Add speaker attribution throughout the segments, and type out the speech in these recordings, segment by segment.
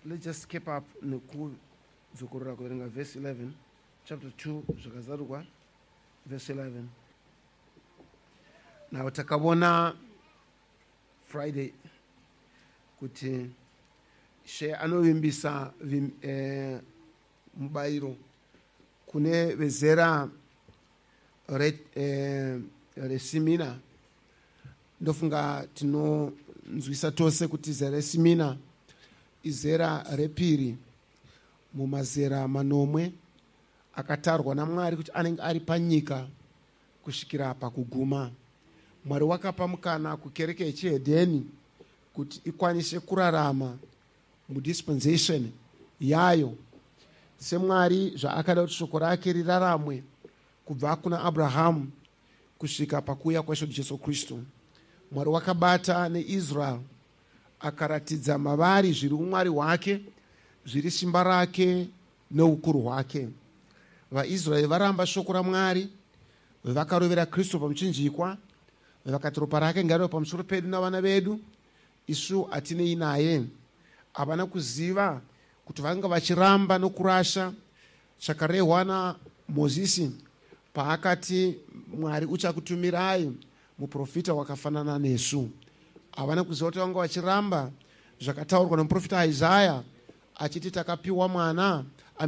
Speaker 1: let's just skip up nekuzokorora kuverenga verse 11, chapter 2 zvakazarurwa verse 11. Now takabona Friday kuti she anovimbisa mubairo kune vezera reSymnar. Ndofunga tinonzwisa tose kuti zera reSymnar izera repiri mumazera manomwe akatarwa naMwari kuti anenge ari panyika kusvikira pakuguma. Mwari wakapa mukana kukereke yechihedheni kuti ikwanise kurarama mudispensation yayo seMwari zvaakada kuti shoko rake riraramwe kubva kuna Abrahamu kusvika pakuuya kwaShe Jesu Kristu. Mwari wakabata neIsrael akaratidza mavari zviri umwari hwake, zviri simba rake neukuru hwake. VaIsraeri varamba shoko raMwari, vakarovera Kristu pamuchinjikwa, vakati ropa rake ngarive pamusoro pedu navana vedu, isu hatinei naye. Havana kuziva kuti vanga vachiramba nokurasha chakarehwa naMozisi paakati Mwari uchakutumirai muprofita wakafanana nesu. Havana kuziva kuti vanga vachiramba zvakataurwa nomuprofita Isaya achiti takapiwa mwana,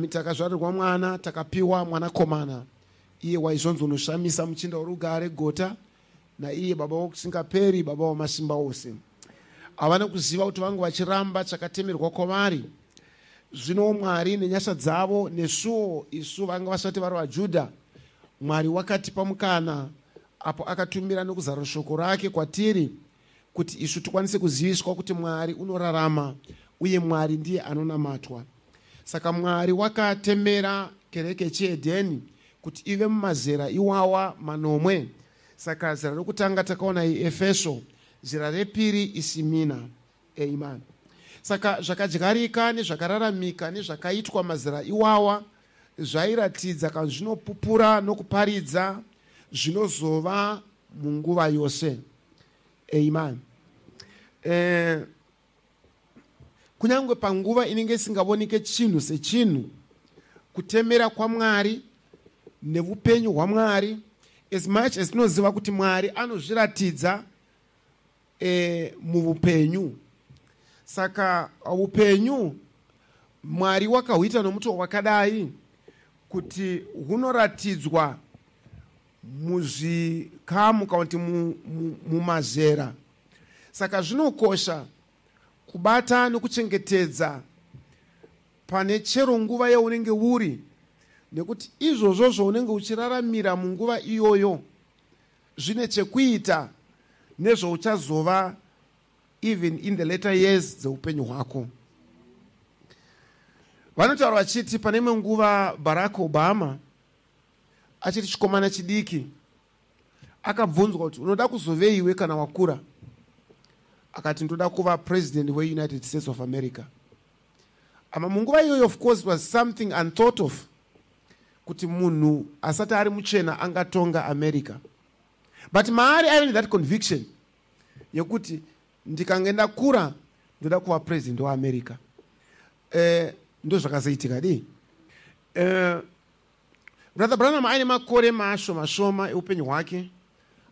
Speaker 1: takazvarirwa mwana, takapiwa mwanakomana, iye waizonzi unoshamisa muchinda worugare gota, naiye baba wokusingaperi, baba wamasimba ose. Havana kuziva kuti vanga vachiramba chakatemerwa kwavari. Zvino Mwari nenyasha dzavo nesuwo isu vanga vasati vari vaJudha, Mwari wakatipa mukana apo akatumira nokuzara shoko rake kwatiri kuti isu tikwanise kuziviswa kuti Mwari unorarama uye Mwari ndiye anonamatwa. Saka Mwari wakatemera kereke yechihedheni kuti ive mumazera iwawa manomwe. Saka zera rokutanga takaona iEfeso, zera repiri iSymnar. Amen. Saka zvakadyarika nezvakararamika nezvakaitwa mazera iwawa zvairatidza kana zvinopupura nokuparidza zvinozova munguva yose. Amen. Kunyangwe panguva inenge isingabonike chinhu sechinhu, kutemera kwaMwari neupenyu hwaMwari, as much as tinoziva kuti Mwari anozviratidza muupenyu. Saka upenyu Mwari wakahuita nomuto wakadai kuti hunoratidzwa muzvikamu kana kuti mumazera. Saka zvinokosha kubata nokuchengetedza pane chero nguva yaunenge uri, nekuti izvozvo zvaunenge uchiraramira munguva iyoyo zvine chekuita nezvauchazova even in the later years dzeupenyu hwako. Vanotaura vachiti pane imwe nguva Barack Obama achiri chikomana chidiki akabvunzwa kuti unoda kuzoveiwe kana wakura? Akati ndoda kuva president weUnited States of America. Ama munguva iyoyo of course was something unthought of kuti munhu asati ari muchena angatonga America. But maari aive that conviction yekuti ndikangenda kura ndoda kuva president weAmerica. Ndo zvakazoitika di. Brother Branham aine makore mashoma eupenyu hwake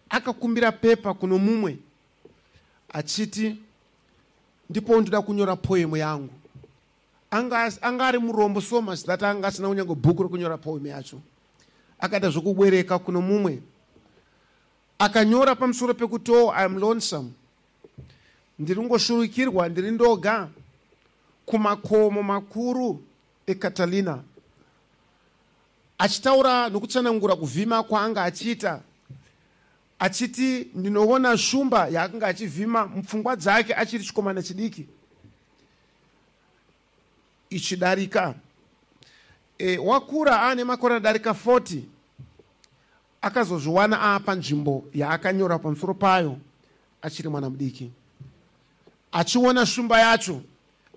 Speaker 1: akakumbira pepa kuno mumwe achiti ndipo ndoda kunyora poem yangu. Anga ari murombo so much that anga asina kunyange bhuku rekunyora poem yacho. Akaita zvokubwereka kuno mumwe akanyora pamusoro pekuti I am lonesome, ndiri ngoshurukirwa, ndiri ndoga kumakomo makuru eCatalina. Achitaura nokutsanangura kuvhima kwaanga achiita, achiti ndinoona shumba yaakanga achivhima mupfungwa dzake achiri chikomana chidiki ichidarika. Wakura ane makore adarika 40 akazozviwana apa nzvimbo yaakanyora pamusoro payo achiri mwana mudiki. Achiona shumba yacho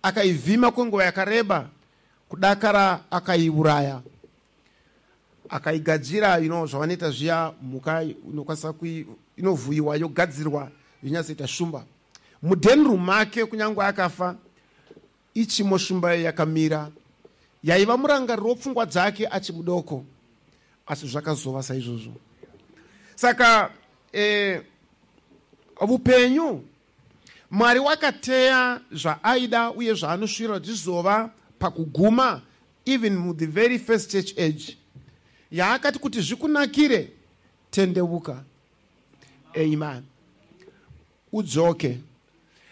Speaker 1: akaivhima kwenguva yakareba, kudakara akaiuraya, akaigadzira zvavanoita zviya mhuka inokwanisa inovhuyiwa yogadzirwa yonyatsoita shumba. Mudenru make kunyange akafa ichimoshumba yakamira yaiva murangariro wepfungwa dzake achimudoko, asi zvakazova saizvozvo. Saka upenyu Mwari wakateya zvaaida uye zvaanosvira kuti zvizova pakuguma, even mu the very first church age yaakati kuti zvikunakire tendeuka. Amen. Udzoke.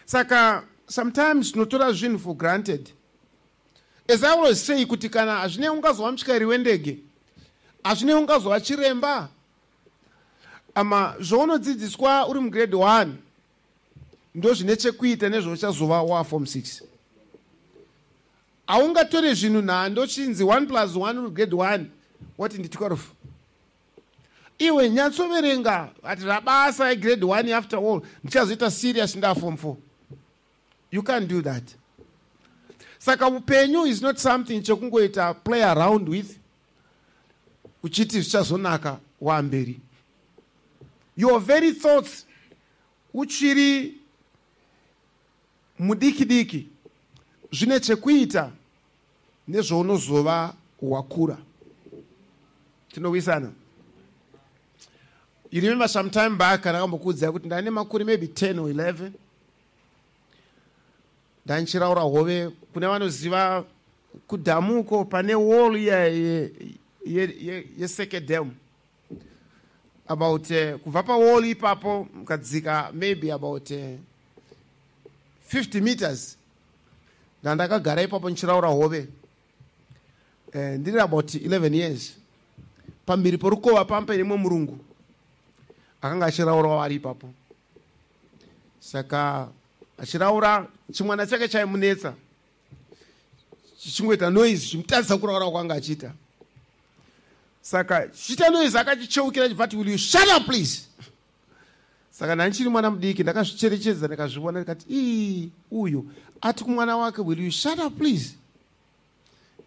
Speaker 1: Saka sometimes tinotora zvinhu for granted. As I always say, kuti kana hazvine ungazova mutyari wendege, hazvine ungazova chiremba, ama zvaunodzidziswa uri mugrade 1 ndo zvine chekuita nezvauchazova waform 6. Haungatore zvinhu nhando chinzi 1 plus 1 uri grade 1 wati ndi 12. Iwe nyatsoverenga ati rabasa grade 1 after all ndichazoita serious nda form 4. You can't do that. Saka upenyu is not something chekungoita play around with uchiti zvichazonaka wamberi. Your very thoughts uchiri mudiki zvine chekuita nezvaunozova wakura. Tinowisana. You remember some time back ndakambokuudza kuti ndane makore maybe 10 or 11 ndanchiraura hove kune vanoziva kudhamuko pane wall ye dam. About kubva pawall ipapo mukadzika maybe about 50 meters. Ndakagara ipapo nchiraura hove ndiri about 11 years. Pambiri porukova pampa nemwe murungu akanga achiraura ari ipapo. Saka achiraura chimwana chake chaimunetsa chichingoita noise chimutadzisa kuraura kwanga achiita. Saka chiita noise akachicheukira chibvati, will you shut up please? Saka ndanchiri mwana mudiki ndakazvicherechedza ndikazviona ndikati uyu ati kumwana wake, will you shut up please?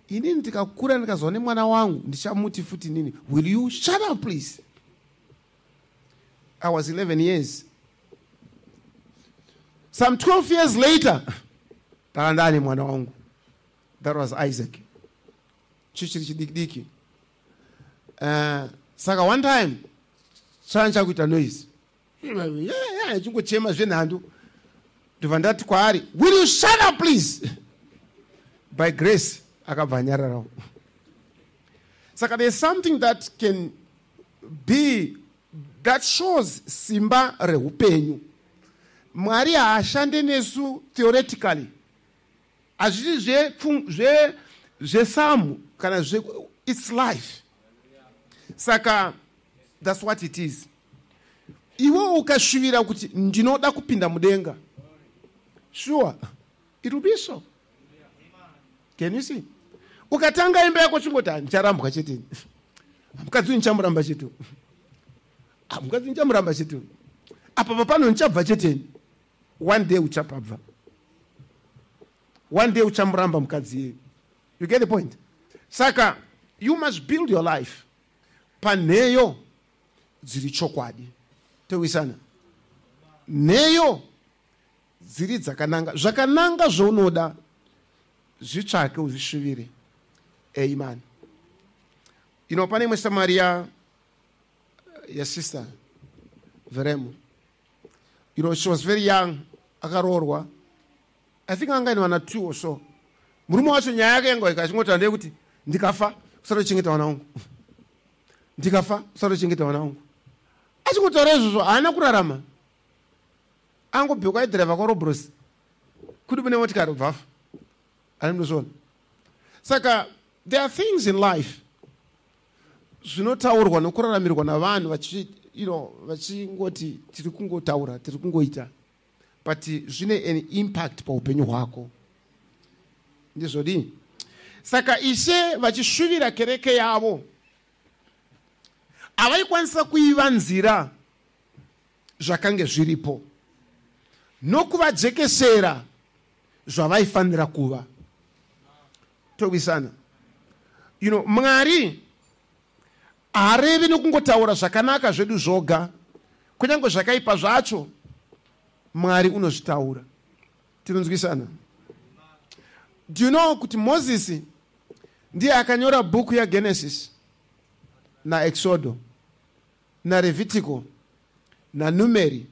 Speaker 1: Inini ndikakura ndikazoone mwana wangu ndichamuti futi nini, will you shut up please? I was 11 years. Some 12 years later ndakandane mwana wangu. That was Isaac. Chichiri chidiki. Saka one time chancha kuita noise. Chingochema zvenhando. Ndibva ndati kwaari, will you shut up please? By grace akabva anyararawo. Saka there's something that can be that shows simba reupenyu. Mwari haashande nesu theoretically. Hazviri zvesamu kana it's life. Saka that's what it is. Iwe ukashuvira kuti ndinoda kupinda mudenga, sure it will be so. Can you see? Ukatanga imba yako chingota ncharambwa chete. Mukadzi nchamuramba chetu. Mukadzi nchamuramba chetu. Apa pano nchabva chete. One day uchapabva. One day uchamuramba mukadzi. You get the point? Saka you must build your life paneyo dziri chokwadi. Towisana. Neyo dziri dzakananga. Zvakananga zvaunoda zvitsvake uzvishuvire. Amen. You know, pane imwe Samaria your sister Veremu. You know, she was very young. Akarorwa. I think anga ina 2 or so. Murume wacho nyaya yake yango ikachingota ndekuti ndikafa kusaro chingeta wana wangu. Ndikafa kusaro chingeta wana wangu. Achingota izvozvo haana kurarama. Angobhekwa idriver kwaRobros. Kuri kune motikari bvafa. Alimuzona. Saka there are things in life zvinotaurwa nokuraramirwa navanhu vachingoti tiri kungotaura, tiri kungoita, but zvine an impact paupenyu hwako. Ndizvodi. Saka ishe vachishuvira kereke yavo avaikwanisa kuivanzira zvakange zviripo nokuvajekesera zvavaifanira kuva. Towisana. You know, Mwari harevi nokungotaura zvakanaka zvedu zvoga, kunyange zvakaipa zvacho Mwari unozvitaura. Tinonzwisana. Do you know kuti Moses ndiye akanyora bhuku ya Genesis na Exodo na Levitico na Numeri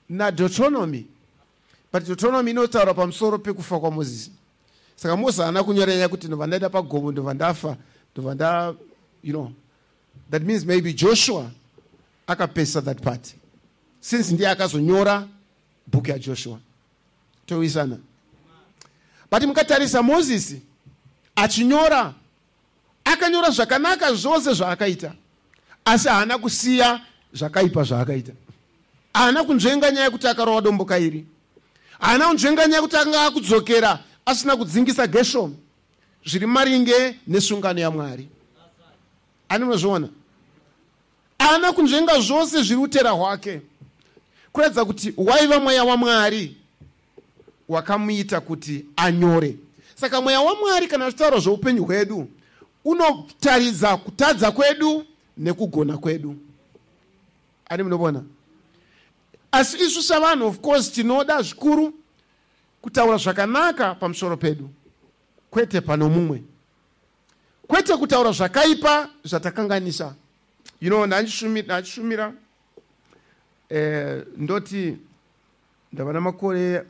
Speaker 1: na Deuteronomy? But Deuteronomy inotaura pamusoro pekufa kwa Moses. Saka Moses haana kunyoranya kuti ndovandaenda pagomo ndovandafa ndovanda, you know. That means maybe Joshua akapesa that part, since ndiye akazonyora bhuku ya Joshua. Towisana. But mukatarisa Moses achinyora, akanyora zvakanaka zvose zvaakaita, asi haana kusiya zvakaipa zvaakaita. Haana kunzvenga nyaya kuti akarowa dombo kairi. Haana kunzvenga nyaya kuti anga akudzokera asina kudzingisa Geshomu zviri maringe nesungano yaMwari. Ani munozviona? Haana kunzvenga zvose zviri utera hwake, kuratidza kuti waiva mweya waMwari wakamuita kuti anyore. Saka mweya waMwari kana zvitauro zveupenyu hwedu unotaridza kutadza kwedu nekugona kwedu. Ani munobona? Asi isu savanhu, of course, tinoda zvikuru kutaura zvakanaka pamusoro pedu, kwete pano mumwe, kwete kutaura zvakaipa zvatakanganisa. You know, ndachishumira ndoti ndava namakore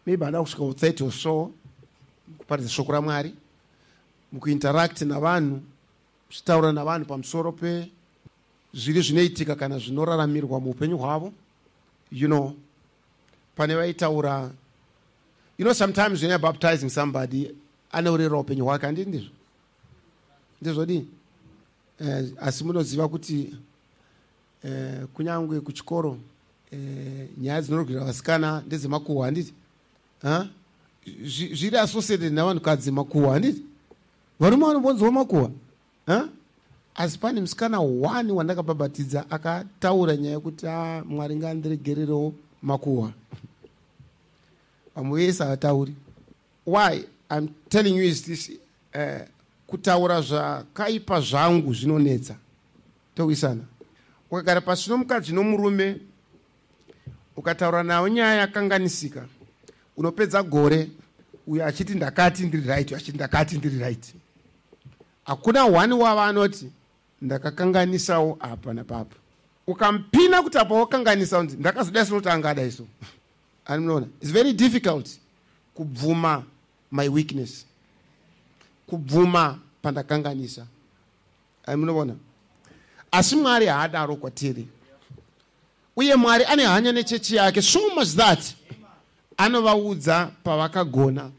Speaker 1: maybe handa kusvika 30 or so kuparidza shoko raMwari, mukuinteract navanhu, kuchitaura navanhu pamusoro pe zviri zvinoitika kana zvinoraramirwa muupenyu hwavo. You know, pane vaitaura, you know, sometimes when you're baptizing somebody anourera upenyu hwake, handii ndizvo? Ndizvodi? Asi munoziva kuti kunyangwe kuchikoro nyaya dzinorwira vasikana ndedzemakuhwa, handiti? Zviri associated navanhukadzi makuhwa, handiti? Varume vanombonzwa makuhwa. Asi pane musikana 1 wandakabhabhatidza akataura nyaya yekuti Mwari ngaandiregererewo makuhwa. Vamwe vese havatauri. Why I'm telling you is this, kutaura zvakaipa zvangu zvinonetsa. Towisana. Ukagara pasi nomukadzi nomurume ukataura nawo nyaya yakanganisika, unopedza gore uyo achiti ndakati ndiri right, achiti ndakati ndiri right. Hakuna 1 wavanoti ndakakanganisawo apa napapa. Ukampina kuti apa wakanganisawo ndakazoda sinoti angada iso. Ani munoona? It's very difficult kubvuma my weakness, kubvuma pandakanganisa. Ani munoona? Asi Mwari haadaro kwatiri. Uye Mwari ane hanya nechechi yake, so much that anovaudza pavakagona,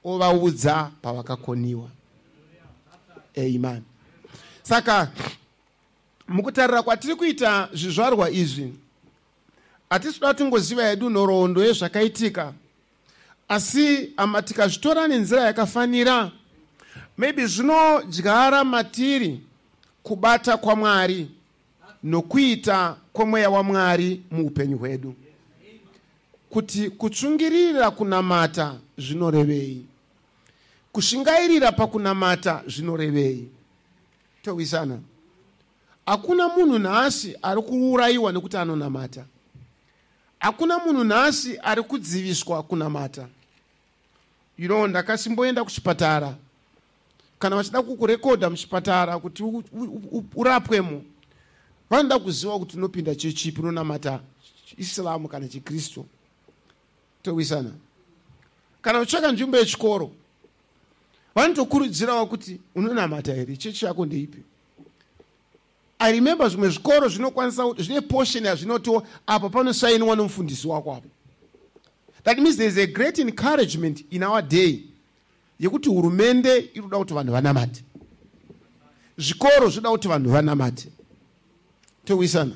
Speaker 1: ovaudza pavakakoniwa. Amen. Saka mukutarira kwatiri kuita zvizvarwa izvi, hatisuda tungoziva hedu nhoroondo yezvakaitika, asi tikazvitora nenzira yakafanira, maybe zvinodyara matiri kubata kwaMwari nokuita kwomweya waMwari muupenyu hwedu. Kuti kutsungirira kunamata zvinorevei, kushingairira pakunamata zvinorevei. Towisana. Hakuna munhu nhasi ari kuurayiwa nekuti anonamata. Hakuna munhu nhasi ari kudziviswa kunamata. You know, ndakasimboenda kuchipatara. Kana vachida kukurekodha muchipatara kuti urapwemo, vanoda kuziva kuti unopinda chechipi, unonamata Islamu kana chiKristu. Towisana. Kana utsvaka nzvimbo yechikoro, vanotokurudzirawo kuti unonamata here, chechi yako ndeipi. I remember zvimwe zvikoro zvinokwanisa zvine portion yazvinoto apa panosainwa nomufundisi wako apo. That means there is a great encouragement in our day yekuti hurumende inoda kuti vanhu vanamate, zvikoro zvinoda kuti vanhu vanamate. Towisana.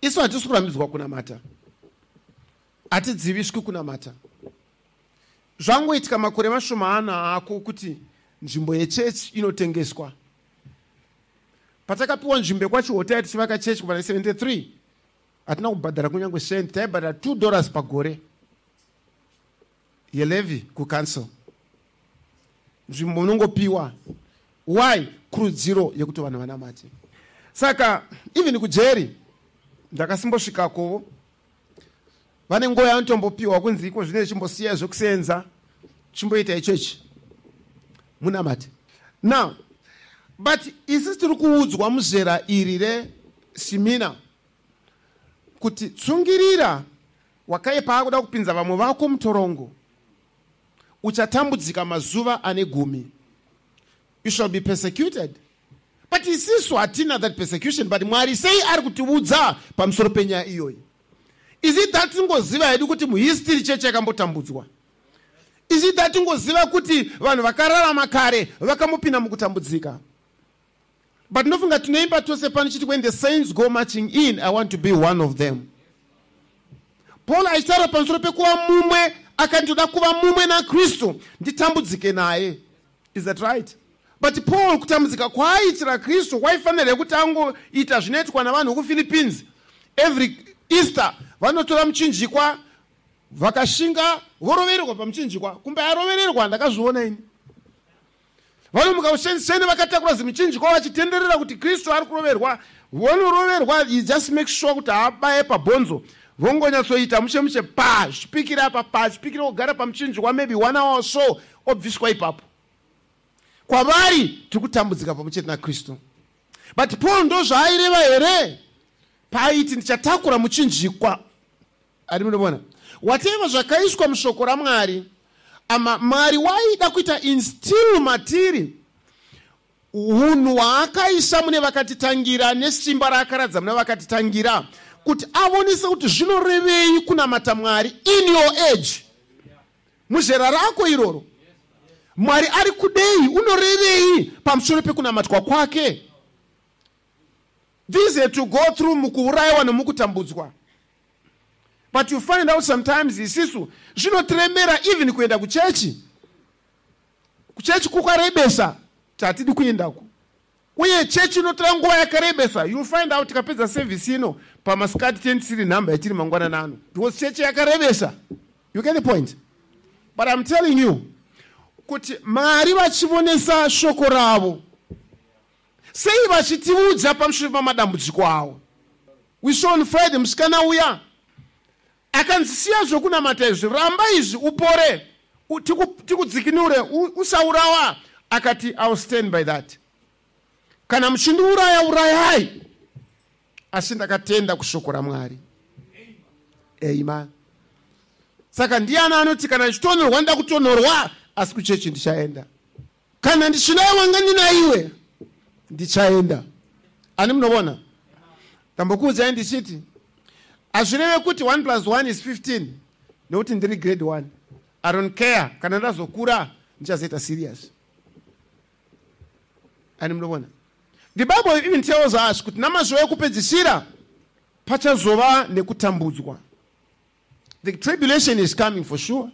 Speaker 1: Isu hatisi kurambidzwa kunamata, hatidziviswi kunamata. Zvangoitika makore mashomana ako kuti nzvimbo yechechi inotengeswa. Patakapiwa nzvimbo kwachihotera tichivaka chechi kubva 73, hatina kubhadhara kunyange senti, taibhadhara $2 pagore yelevi kucancel. Nzvimbo unongopiwa. Why? Kurudziro yekuti vanhu vanamate. Saka even kujeri ndakasimbosvikakowo, vane nguva yanotombopiwa kunzi iko zvine chimbosiya zvokusenza chimboita ichochi munamate. Now but isi tiri kuudzwa muzera iri reSymnar kuti tsungirira wakaipa akuda kupinza vamwe vako mutorongo, uchatambudzika mazuva ane 10. You shall be persecuted. But isisu hatina that persecution, but Mwari sei ari kutiudza pamusoro penyaya iyoyi. Is it that tingoziva hedu kuti muhistory cheche yakambotambudzwa? Is it that tingoziva kuti vanhu vakararama kare vakamupinda mukutambudzika? But nofunga tunoimba tose pano chiti when the saints go marching in, I want to be one of them. Paul aitaura pamusoro pekuva mumwe, akandoda kuva mumwe naKristu nditambudzike naye. Is that right? But Paul kutambudzika kwaaitira Kristu kwaifanira kuti angoita zvinoitwa navanhu kuPhilippines. Every Easter vanotora muchinjikwa vakashinga vorovererwa pamuchinjikwa. Kumbe arovererwa ndakazviona ini. Vanomuka ushenisheni vakatakura zimuchinjikwa vachitenderera kuti Kristu ari kuroverwa. Vonoroverwa, he just makes sure kuti abaye pabhonzo. Vongonyatsoita mushe pa zvipikira apa zvipikira kugara pamuchinjikwa maybe 1 hour or so obviswa ipapo. Kwavari tikutambudzika pamuchete naKristu. But Paul ndo zvaaireva here paiti ndichatakura muchinjikwa. Ari munobona whatever zvakaiswa mushoko raMwari, Mwari waida kuita instill matiri unhu hwaakaisa mune vakatitangira nesimba raakaradza mune vakatitangira kuti avonese kuti zvinorevei kunamata Mwari in your age. Muzera rako iroro Mwari ari kudei, unorevei pamusoro pekunamatwa kwake. These are to go through mukuurayiwa nemukutambudzwa. But you find out sometimes isisu zvinotiremera even kuenda kuchechi. Kuchechi kukarebesa tatidi kuendako. Uye chechi inotora nguva yakarebesa. You find out kapedza service ino pamasikati 10 number yatiri mangwana nano. Because chechi yakarebesa. You get the point? But I'm telling you kuti Mwari vachivonesa shoko ravo sei vachitiudza pamusoro pamadambudziko avo. We saw on Friday musikana uya akanzisiya zvokunamata izvi, ramba izvi upore, tikudzikinure, usaurawa. Akati I'll stand by that. Kana muchindiuraya urayai, asi ndakatenda kushoko raMwari. Amen. Saka ndiani anoti kana ndichitonorwa nda kutonorwa asi kuchechi ndichaenda. Kana ndichinayiwa ngandina iwe ndichaenda. Ani munobona? Tambokuudza ndichiti azvireve kuti 1 + 1 is 15 nokuti ndiri grade 1. I don't care. Kana ndazokura ndichazoita serious. Ani munobona? The Bible even tells us kuti namazuva ekupedzisira pachazova nekutambudzwa. The tribulation is coming for sure.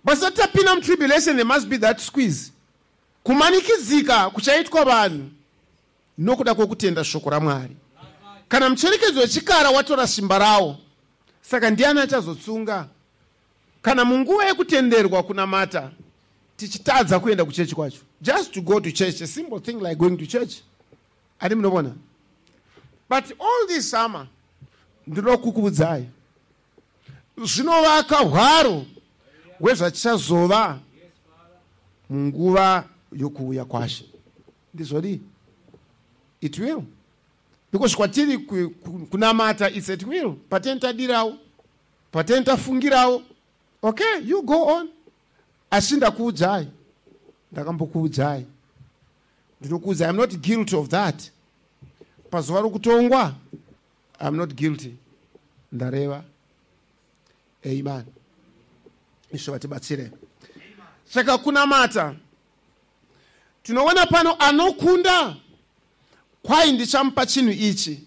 Speaker 1: But satapina tribulation, there must be that squeeze. Kumanikidzika kuchaitwa vanhu nokuda kwokutenda shoko raMwari. Kana mucherekedzo wechikara watora simba rawo, saka ndiani achazotsunga? Kana munguva yekutenderwa kunamata tichitadza kuenda kuchechi kwacho. Just to go to church, a simple thing like going to church. Adi munobona? But all this summer ndinokukuudzai zvinovaka hwaro hwezvachichazova munguva yokuuya kwaShe. Ndizvodi? It will. Because kwatiri kunamata, it's at will. Patenta dirawo, patenta fungirawo. Okay, you go on. Asi ndakuudzai, ndakambokuudzai. Ndinokuudzai, I'm not guilty of that. Pazuva rokutongwa, I'm not guilty. Ndareva. Amen. Isho vatibatsire. Saka kunamata tinoona pano anokunda kwai ndichamupa chinhu ichi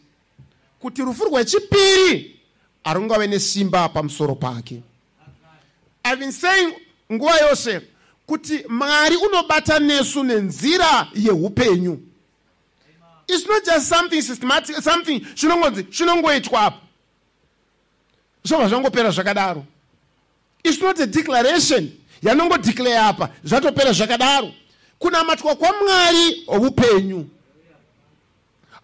Speaker 1: kuti rufu rwechipiri arungave nesimba pamusoro pake. I've been saying nguva yose kuti Mwari unobata nesu nenzira yehupenyu. It's not just something systematic, something chinongoitwa apo zvobva zvangopera zvakadaro. It's not a declaration yanongodeclare apa zvatopera zvakadaro. Kunamatwa kwaMwari ohupenyu.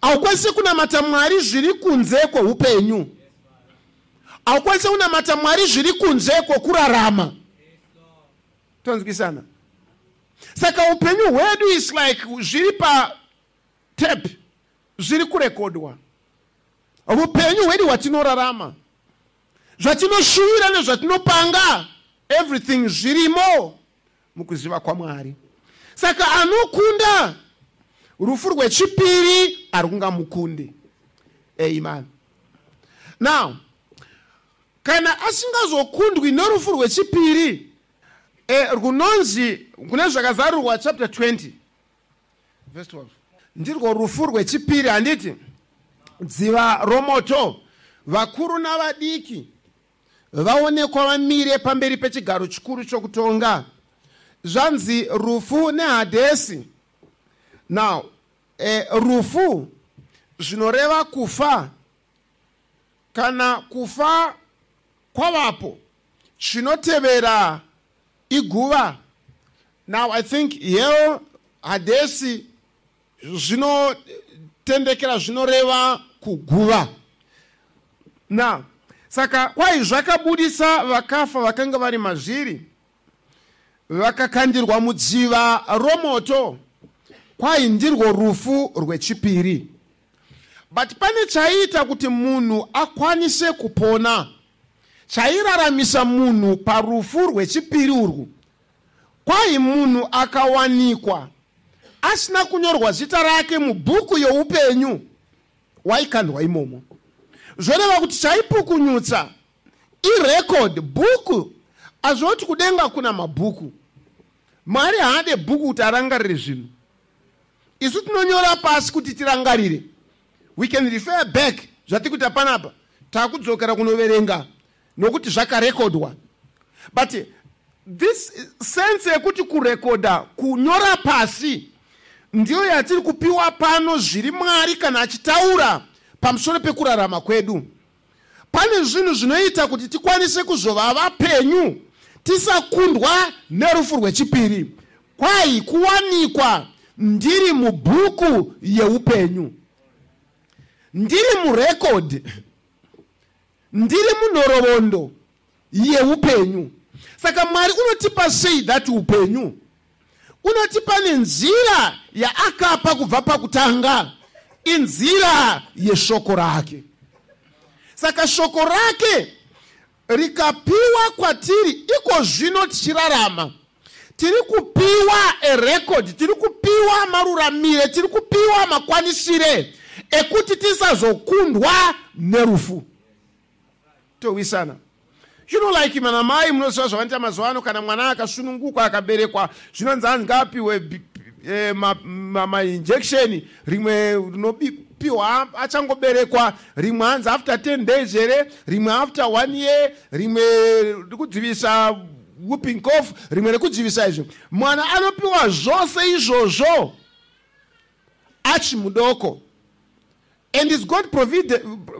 Speaker 1: Haukwanisi kunamata Mwari zviri kunze kwehupenyu. haukwanise kunamata Mwari zviri kunze kwokurarama. Tonzwisana. Saka upenyu hwedu is like zviri pa tape, zviri kurekodwa. Upenyu hwedu hwatinorarama, zvatinoshuvira nezvatinopanga, everything zvirimo mukuziva kwaMwari. Saka anokunda rufu rwechipiri arungamukunde. Amen. Now, kana asingazokundwi norufu rwechipiri, runonzi kuna zvakazarirwa chapter 20 verse 12, ndirwo rufu rwechipiri. Handiti dziva romoto, vakuru navadiki vaonekwa vamire pamberi pechigaro chikuru chokutonga. Zvanzi rufu neHadesi. Now, rufu zvinoreva kufa, kana kufa kwavapo chinotevera iguva. Now I think here Hadesi zvinotendekera zvinoreva kuguva. Now saka kwai zvakabudisa vakafa vakanga vari mazviri, vakakandirwa mudziva romoto, kwai ndirwo rufu rwechipiri. But pane chaita kuti munhu akwanise kupona, chairaramisa munhu parufu rwechipiri urwu, kwai munhu akawanikwa asina kunyorwa zita rake mubhuku youpenyu, waikandwa imomo. Zvoreva kuti chaipukunyutsa irecord bhuku. Azvoti kudenga kuna mabhuku, Mwari haade bhuku kuti arangarire zvinhu. Isu tinonyora pasi kuti tirangarire. We can refer back, zvati kuti panapa takudzokera kunoverenga nokuti zvakarekodwa. But this sense yekuti kurekoda, kunyora pasi, ndiyo yatiri kupiwa pano zviri Mwari kana achitaura pamusoro pekurarama kwedu. Pane zvinhu zvinoita kuti tikwanise kuzova vapenyu tisakundwa nerufu rwechipiri. Kwai kuwanikwa ndiri mubhuku yeupenyu, ndiri murecord, ndiri munhoroondo yeupenyu. Saka Mwari unotipa sei dhati upenyu? Unotipa nenzira yaakapa kubva pakutanga, inzira yeshoko rake. Saka shoko rake rikapiwa kwatiri, iko zvino tichirarama, tiri kupiwa a record, tiri kupiwa maruramire, tiri kupiwa makwanisire ekuti tisazokundwa nerufu. Towisana. You know, like manamai munoziva zvavanoita mazuva ano, kana mwana akasununguka akaberekwa, zvinonzi ngapiwe ma-injection, rimwe rinopiwa achangoberekwa, rimwe hanzi after 10 days here, rimwe after 1 year, rimwe rikudzivisa whooping cough, rimwe rekudzivisa izvo. Mwana anopiwa zvose izvozvo achimudoko. And it's God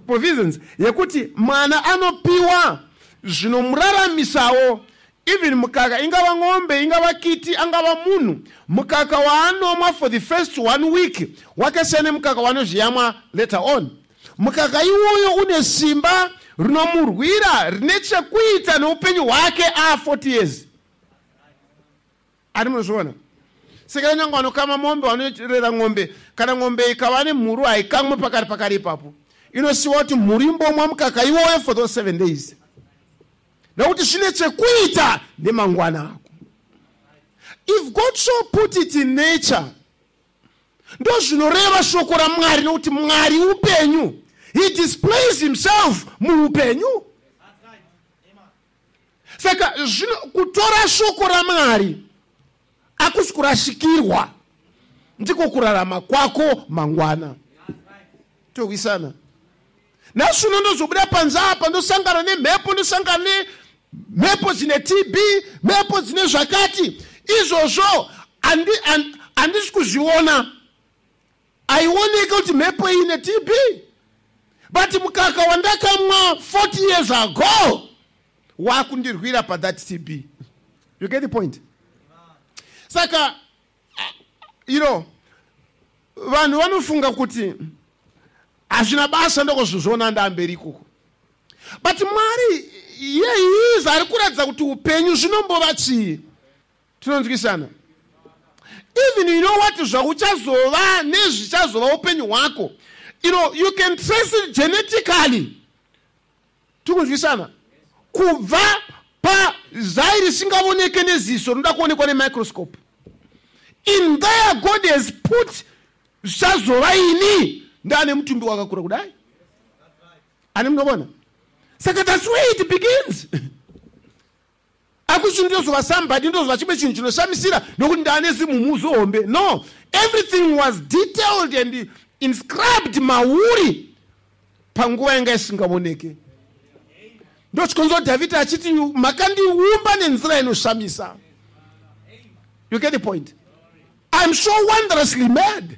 Speaker 1: provisions yekuti mwana anopiwa zvinomuraramisawo. Even mukaka, ingava ng'ombe, ingava kiti, angava munhu, mukaka waanomwa for the first 1 week wakasiyana mukaka wanozviyamwa later on. Mukaka iwoyo une simba rinomurwira, rine chekuita noupenyu hwake 40 years. Ari munozviona? Saka nyangwa anokama mombe, vanorera ng'ombe, kana ng'ombe ikava nemhuru haikamwe pakari ipapo, inosiwa kuti mhuru imbomwa mukaka iwoyo for those 7 days. Nokuti zvine chekuita nemangwana ako. If God so put it in nature, ndo zvinoreva shoko raMwari, nokuti Mwari upenyu. He displays himself muupenyu. Saka kutora shoko raMwari akusi kurashikirwa, ndiko kurarama kwako mangwana. Towisana. Nasu ndozobuda panze apa, ndosangana nemhepo, ndosangana nemhepo dzine TB, mhepo dzine zvakati. Izvozvo handisi kuzviona. Aioneka kuti mhepo iyi ine TB. But mukaka wandakamwa 40 years ago wakundirwira pa that TB. You get the point? Saka, you know, vanhu vanofunga kuti hazvina basa ndokuzvozvona ndamberi ikoko. But Mwari, he is arikuradza kuti upenyu zvinombova chii. Tinonzwisana. Even you know what zvauchazova nezvichazova upenyu hwako. You can trace it genetically. Tinonzwisana. Kubva pa zvairi singavoneke neziso rinoda kuonekwa nemicroscope. In there God has put zvichazova ini ndane mutumbi wakakura kudai. Ani munobona? Saka that's where it begins. Akuti ndozova somebody ndozova chimwe chinhu chinoshamisira nokuti ndane zimumuzo hombe. No, everything was detailed and inscribed mauri panguva yanga isingavoneke. Ndochikonzo David achiti makandiumba nenzira inoshamisa. You get the point? I'm so wondrously mad.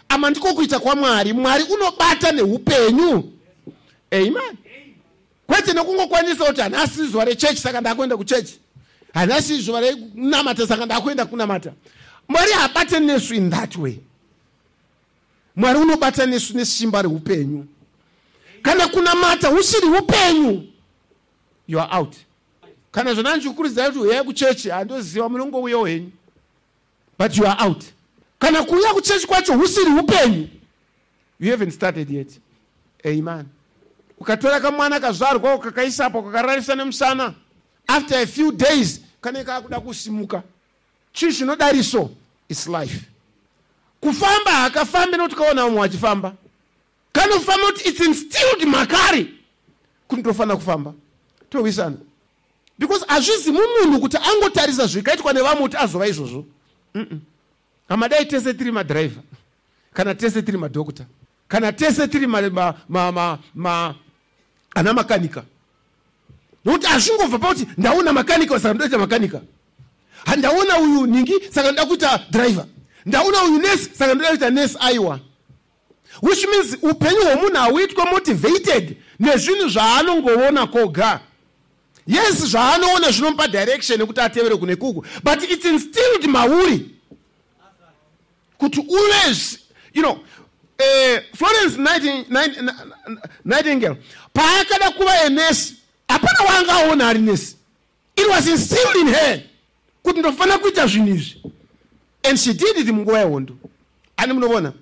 Speaker 1: Amandiko kuita kwa Mwari unobata neupenyu. Amen. Kwete nekungokwanisa kuti hanasi zuva rechechi saka ndakuenda kuchechi. Hanasi zuva renamata saka ndakuenda kunamata. Mwari habate nesu in that way. Mwari unobata nesu nesimba reupenyu. Kana kunamata usiri upenyu, you are out. Kana zvonanji ukurudzira kuti uyai kuchechi handoziva munongouyawo henyu. But you are out. Kana kuuya kuchechi kwacho usiri upenyu, you haven't started yet. Amen. Ukatora kamwana kazvarwa ukakaisapo kakararisa nemusana, after a few days kane kakuda kusimuka. Chii chinodariso is life. Kufamba hakafambi nokuti kaona umwe achifamba. Kana kufamba kuti it's instilled makari kuti ndofana kufamba. Towisana. Because hazvizi mumunhu kuti angotarisa zvikaitwa nevamwe kuti azova izvozvo. Hamadai tese tiri madriver, kana tese tiri madokota, kana tese tiri ana makanika. Nokuti hazvingobva pauti ndaona makanika saka ndoita makanika. Handaona uyu ningi saka ndoda kuita driver. Ndaona uyu nurse saka ndoda kuita nurse aiwa. Which means upenyu hwomunhu hauitwa motivated nezvinhu zvaanongoona koga. Yes, zvaanoona zvinomupa direction yekuti atevere kune kuku, but it's instilled mauri. Kuti uve, Florence Nightingale, paakada kuva enesi, hapana waangaona ari nesi. It was instilled in her kuti ndofana kuita zvinhu izvi. And she did it munguva yehondo. Ani munobona?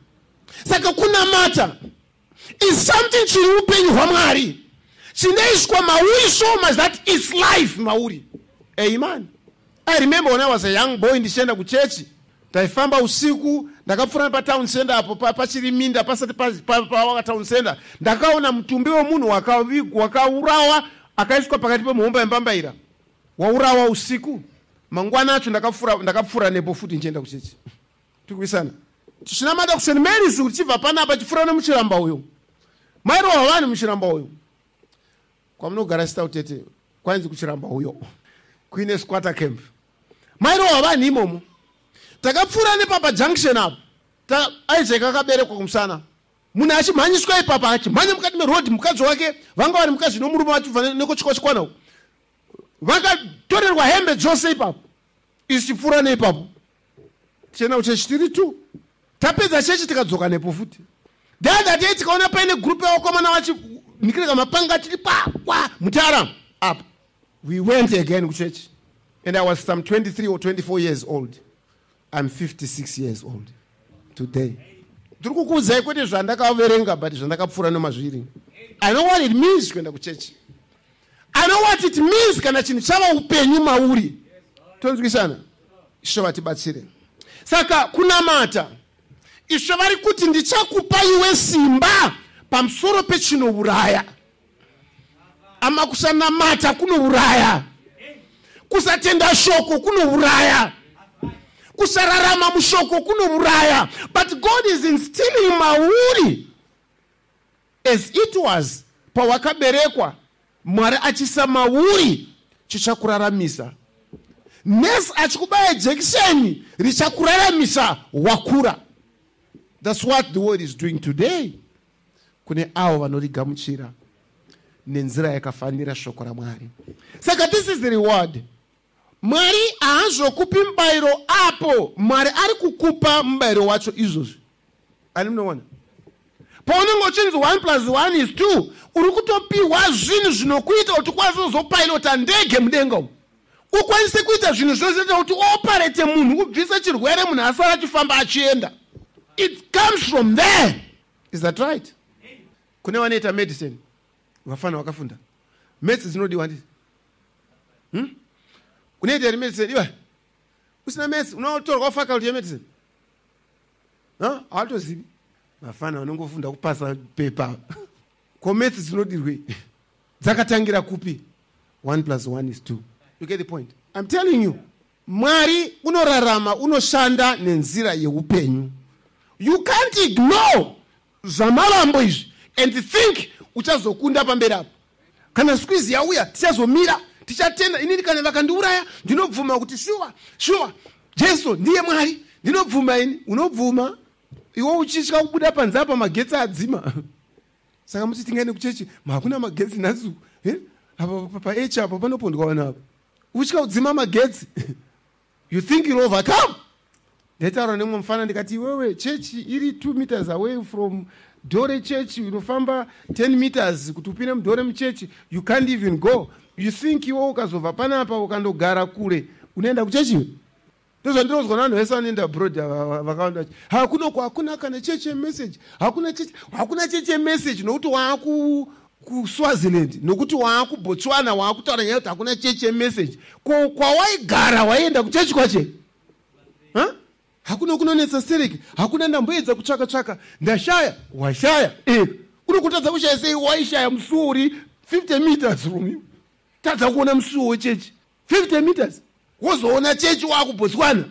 Speaker 1: Saka kunamata is something chiri upenyu hwaMwari. Chinoiswa mauri so much that it's life mauri. Amen. I remember when I was a young boy ndichienda kuchechi, taifamba usiku, ndakapfuura patown center apo pachiri minda pasati pa town center, ndakaona mutumbi wemunhu wakaurawa akaiswa pakati pemuhomba yembambaira. Waurawa usiku. Mangwana acho ndakapfuura nepo futi ndichienda kuchechi. Tikuisana. Tichinamata ku St. Mary's uchibva panapa chifura nemuchiramba uyo. Mairowa vanhu muchiramba uyo. Kwamunogara sita utete kwanzi kuchiramba uyo. Queen Squatter Camp. Mairowa vanhu imomo. Takapfuura nepapa junction apo. Isaac akaberekwa kumusana. Munhu achimhanyiswa ipapa achimhanya mukati meroad, mukadzi wake vanga vari mukadzi nomurume vachibva nekochikwana uko. Vakatorerwa hembe dzose ipapo. Ichipfuura neipapo. Tichienda kuchechi tiri tu. Tapedza chechi tikadzoka nepo futi. The other day tikaona paine group yawakomana vachinikirika mapanga tiri kwa mutara up. We went again kuchechi. And I was some 23 or 24 years old. I'm 56 years old today. Tiri kukuudzai kwete zvandakaverenga but zvandakapfuura nemazviri. I know what it means kuenda kuchechi. I know what it means kana chinhu chava upenyu mauri. Tonzwisana? Ishe vatibatsire. Saka kunamata. Ishe vari kuti ndichakupa iwe simba pamusoro pechinouraya. Ama kusanamata kunouraya. Kusatenda shoko kunouraya. Kusararama mushoko kunouraya. But God is instilling mauri. As it was pawakaberekwa, Mwari achisa mauri chichakuraramisa. Nesi achikubaya jekisheni richakuraramisa wakura. That's what the world is doing today. Kune avo vanorigamuchira nenzira yakafanira shoko raMwari. Saka this is the reward. Mwari haazokupi mubayiro apo Mwari ari kukupa mubayiro wacho izvozvo. Ani munoona? paunenge uchinzi 1 + 1 is 2 uri kutopiwa zvinhu zvinokuita kuti ukwanise kuzopilota ndege mudenga umu, ukwanise kuita zvinhu zvinoita kuti uoparate munhu, ubvise chirwere munhu asara achifamba achienda. It comes from there. Is that right? Kune vanoita medicine vafana vakafunda medicine dzinodiwa ndii unoita iri medicine iwe usina medicine unotorwa faculty yemedicine hawatozivi. Vafana vanongofunda kupasa pepa ko medicine dzinodirwei dzakatangira kupi? 1 + 1 is 2. You get the point? I'm telling you, Mwari unorarama, unoshanda nenzira yeupenyu. You can't ignore zvamarambo izvi and think uchazokunda pamberi apo. Kana squeeze yauya tichazomira, tichatenda. Inini kana vakandiuraya ndinobvuma kuti shuwa Jesu ndiye Mwari, ndinobvuma ini. Unobvuma iwe uchitya kubuda panze apa magetsi adzima. Saka muti tingaende kuchechi hakuna magetsi nasu apa pa apo panopondwa vanhu apa uchitya kudzima magetsi. You think you'll overcome? Ndataura nemwe mufana ndikati iwewe chechi iri 2 meters away from Dore Church, unofamba 10 meters kuti upinde mudore muchechi, you can't even go. You think iwe ukazobva panapa ukandogara kure unoenda kuchechi? Ndozvandirozwa vanhu vese vanoenda abroad vakawanda hakuna kana chechi message, hakuna chechi message nokuti waaku kuSwaziland nokuti waakuBotswana waakutaura nyaya kuti hakuna chechi message. Kwawaigara waienda kuchechi kwache? Hakuna kunonetsa sereki, hakuna ndamboedza kutsvaka ndashaya washaya unokutadza kushaya sei waishaya musuwo uri 50 meters from you. Tadza kuona musuwo wechechi 50 meters wozoona chechi waakuBotswana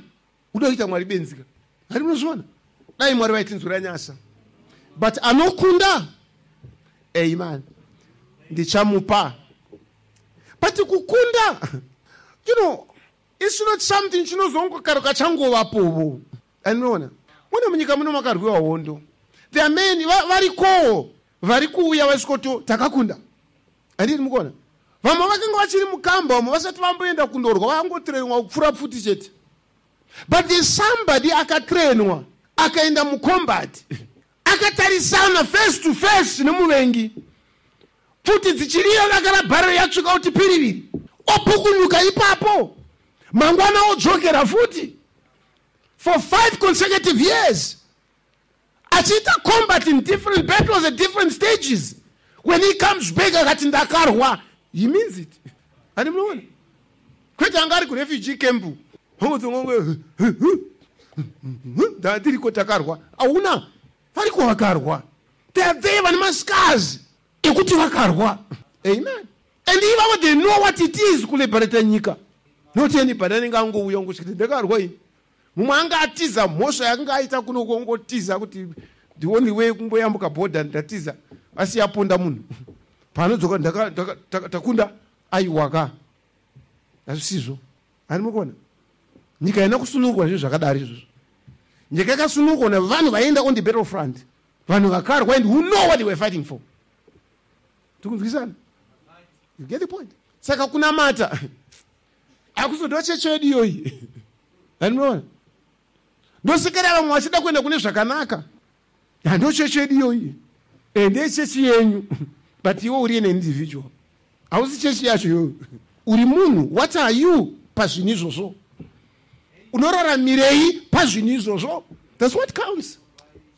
Speaker 1: unoita Mwari benzika. Hari munozviona? Dai Mwari vaitinzwira nyasha, but anokunda amen ndichamupa. But kukunda, you know, it's not something chinozongokaruka changovapovo. Anoona mune munyika muno makarwiwa hondo, there are men vari kuuya vasvikoto takakunda. Handiti mukuona vamwe vakanga vachiri mukamba, vamwe vasati vamboenda kundorwa vangotrainwa kupfuura pfuti chete. But there's somebody akatrainwa akaenda mucombat akatarisana face to face nemuvengi, pfuti dzichirira vakarabharira yatsvika kuti piriviri opukunyuka ipapo, mangwana odzokera futi for 5 consecutive years achiita combat in different battles at different stages. When he comes back akati ndakarwa, he means it. Hadi munoona kwete angari ku refugee camp hongodzongonge ndatiriko takarwa auna variko vakarwa, they are there vane mascars ekuti vakarwa. Amen. And even they know what it is kuliberate nyika. Not anybody anenge angouya ngosviti ndakarwa ini. Mumwe anga atiza mhosva yakanga aita kuno kungotiza kuti the only way kumboyambuka border ndatiza asi yaponda munhu panodzoka takunda aiwaka. Azvisizvo. Ari mukuona nyika ina kusunungwa zvinhu zvakadari izvozvo. Nyika yakasunungwa navanhu vaenda on the battlefront, vanhu vakarwa and who know what they were fighting for. Tikunzwisana? You get the point? Saka kunamata akuzondo chechi yedu iyoyi. Ari munoona ndosekera vamwe vachida kuenda kune zvakanaka, ndo chechi yedu iyoyi ende chechi yenyu, but iwe uri an individual, hausi chechi yacho iyoyo, uri munhu. What are you pazvinhu izvozvo? Unoraramирei pazvinhu izvozvo? That's what counts.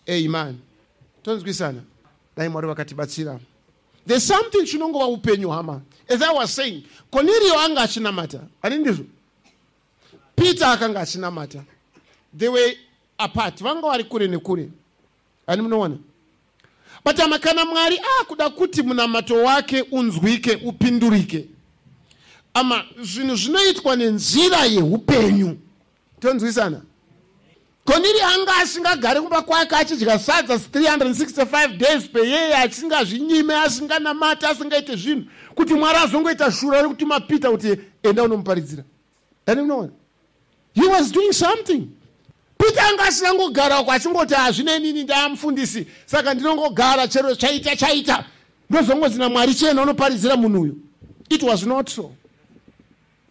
Speaker 1: Amen. Tonzwisana? Dai Mwari vakatibatsira. There's something chinongova upenyu hama. As I was saying, Cornelio anga achinamata. Ani ndizvo? Peter akanga achinamata. They were apart. Vanga vari kure nekure. Ani munoona? But amakana Mwari kuda kuti munamato wake unzwike upindurike. Ama zvinhu zvinoitwa nenzira yeupenyu. Tonzwisana? Cornelio anga asingagari kumba kwake achidya sadza 365 days per year, asingazvinyime, asinganamata, asingaite zvinhu kuti Mwari azongoita shura rekutuma Peter kuti enda unomuparidzira. Ani munoona? He was doing something. Peter anga asingangogara uko achingoti hazvine nini ndamufundisi saka ndinongogara chero chaita ndozongozina Mwari chena unoparidzira munhu uyu. It was not so.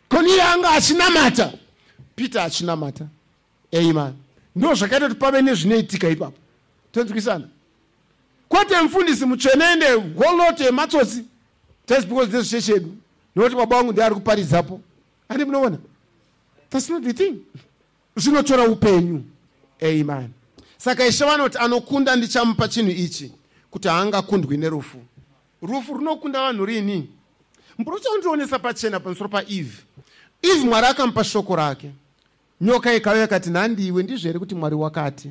Speaker 1: Cornelio anga achinamata, Peter achinamata. Amen. Ndo zvakaita kuti pave nezvinoitika ipapo. Tonzwisana? kwete mfundisi muchenende whole matsotsi just because this sheshedu noti baba wangu ndiye ari kuparidzapo. Andi munoona? That's not the thing. Zvinotora upenyu. Amen. Saka Ishe vanoti anokunda ndichamupa chinhu ichi kuti haangakundwi nerufu. Rufu runokunda vanhu rini? Muprofita unondionesa pachena pamusoro paEve. Eve Mwari akamupa shoko rake. Nyoka ikauya ikati nhandiwe ndizvo here kuti Mwari wakati.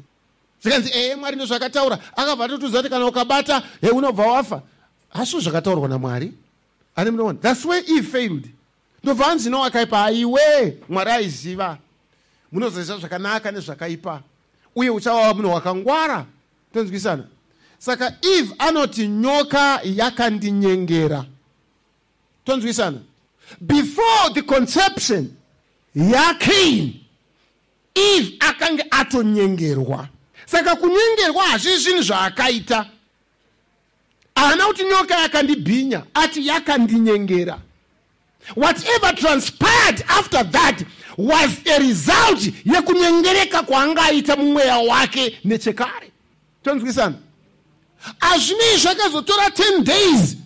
Speaker 1: Zvikanzi Mwari ndozvakataura. Akabva atotuza kuti kana ukabata unobva wafa. Hazvo zvakataurwa naMwari. Ani munoona? That's where Eve failed. Ndobva anzi wakaipa aiwe Mwari aiziva. Munozoisa zvakanaka nezvakaipa. Uye uchava munhu wakangwara. Tonzwisana? Saka Eve anoti nyoka yakandinyengera. Tonzwisana? Before the conception yaCain, Eve akange atonyengerwa. Saka kunyengerwa hazvisi zvinhu zvaakaita. Haana kuti nyoka yakandibhinya, ati yakandinyengera. Whatever transpired after that was a result yekunyengereka kwaangaita mumweya wake nechekare. Tonzwisana? Hazvinei zvakazotora 10 days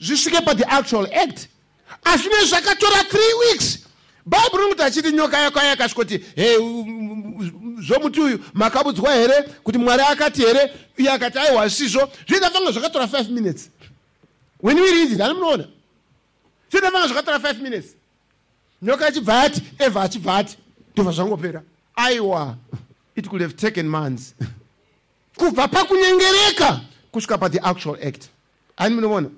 Speaker 1: zvisvike the actual act. Hazvinei zvakatora 3 weeks. Bible rinoti achiti nyoka yakauya yakasvikoti zvomuti uyu makabudzwa here kuti Mwari akati here, uye akati aiwa zvisizvo. Zvinoita vanga zvakatora 5 minutes. When we read it, ani munoona? Zvinoita vanga zvakatora 5 minutes. Nyoka achibva ati, Eva achibva ati, ndobva zvangopera. Aiwa, it could have taken months. Kubva pakunyengereka kusvika the actual act. Ani munoona?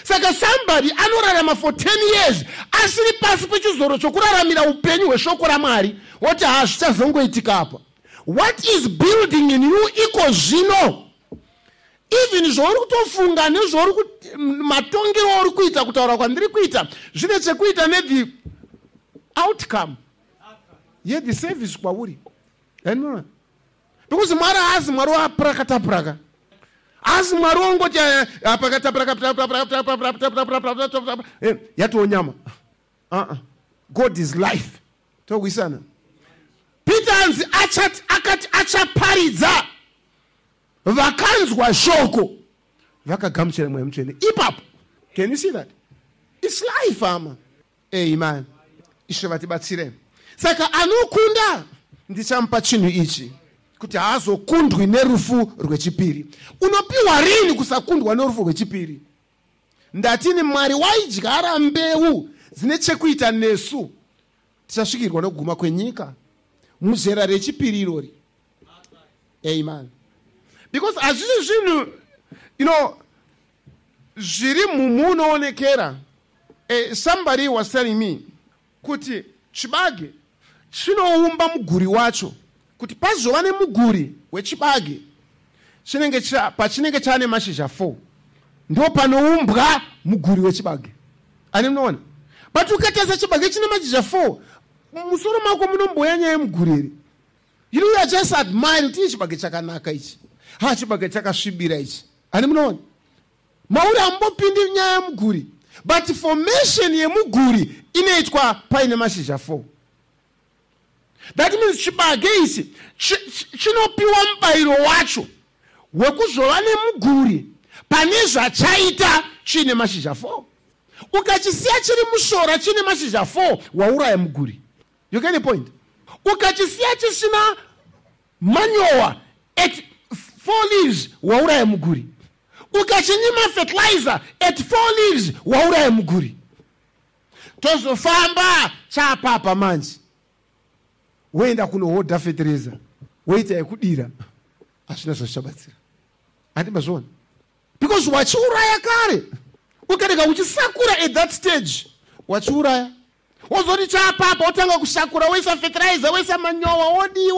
Speaker 1: Saka somebody anorarama for 10 years asiri pasi pechizoro chokuraramira upenyu hweshoko raMwari woti hazvichazongoitika apa. What is building in you iko zvino. Even zvauri kutofunga nezvauri matongero auri kuita kutaura kwandiri kuita zvine chekuita the outcome the service kwauri. Anymore. Because Mwari hazi Mwari wapraka. As Mwari wongoti yatonyama. God is life. Togwisana. Peter anzi akati achaparidza vakanzwa shoko vakagamuchira mweya mutsvene ipapo. Can you see that? It's life, ama. Amen. Ishe vatibatsire. Saka anokunda ndichamupa chinhu ichi kuti haazokundwi nerufu rwechipiri. Unopiwa rini kusakundwa nerufu rwechipiri? Ndatini Mwari waidyara mbeu dzine chekuita nesu tichasvikirwa nekuguma kwenyika muzera rechipiri irori. Amen. Because hazvisi zvinhu zviri mumunoonekera. Somebody was telling me kuti chibage chinoumba muguri wacho. Kuti pazova nemuguri wechibage pachinenge chane mashizha 4 ndo panoumbwa muguri wechibage. Ani munoona? But ukatesa chibage chine mashizha 4 musoro mako munomboya nyaya yemuguri iri. You are just admire kuti chibage chakanaka ichi. Chibage chakasvibira ichi. Ani munoona? Mauri ambopindi nyaya yemuguri. But formation yemuguri inoitwa paine mashizha 4. That means chibage ichi chinopiwa mubayiro wacho wekuzova nemuguri pane zvachaita chine mashizha 4. Ukachisiya chiri mushora chine mashizha 4 wauraya muguri. You get the point? Ukachisiya chisina manyowa at 4 leaves wauraya muguri. Ukachinyima fertilizer at 4 leaves wauraya muguri. Tozofamba chapapa manje. Wenda kunohodha fertilizer. Waita yekudira. Ashina zvashabatsira. Andimazvona. Because wachiuraya kare. Ukarega uchisakura at that stage. Wachiuraya. Wozoti chapapa otanga kushakura waisa fertilizer, waisa manyowa, wodi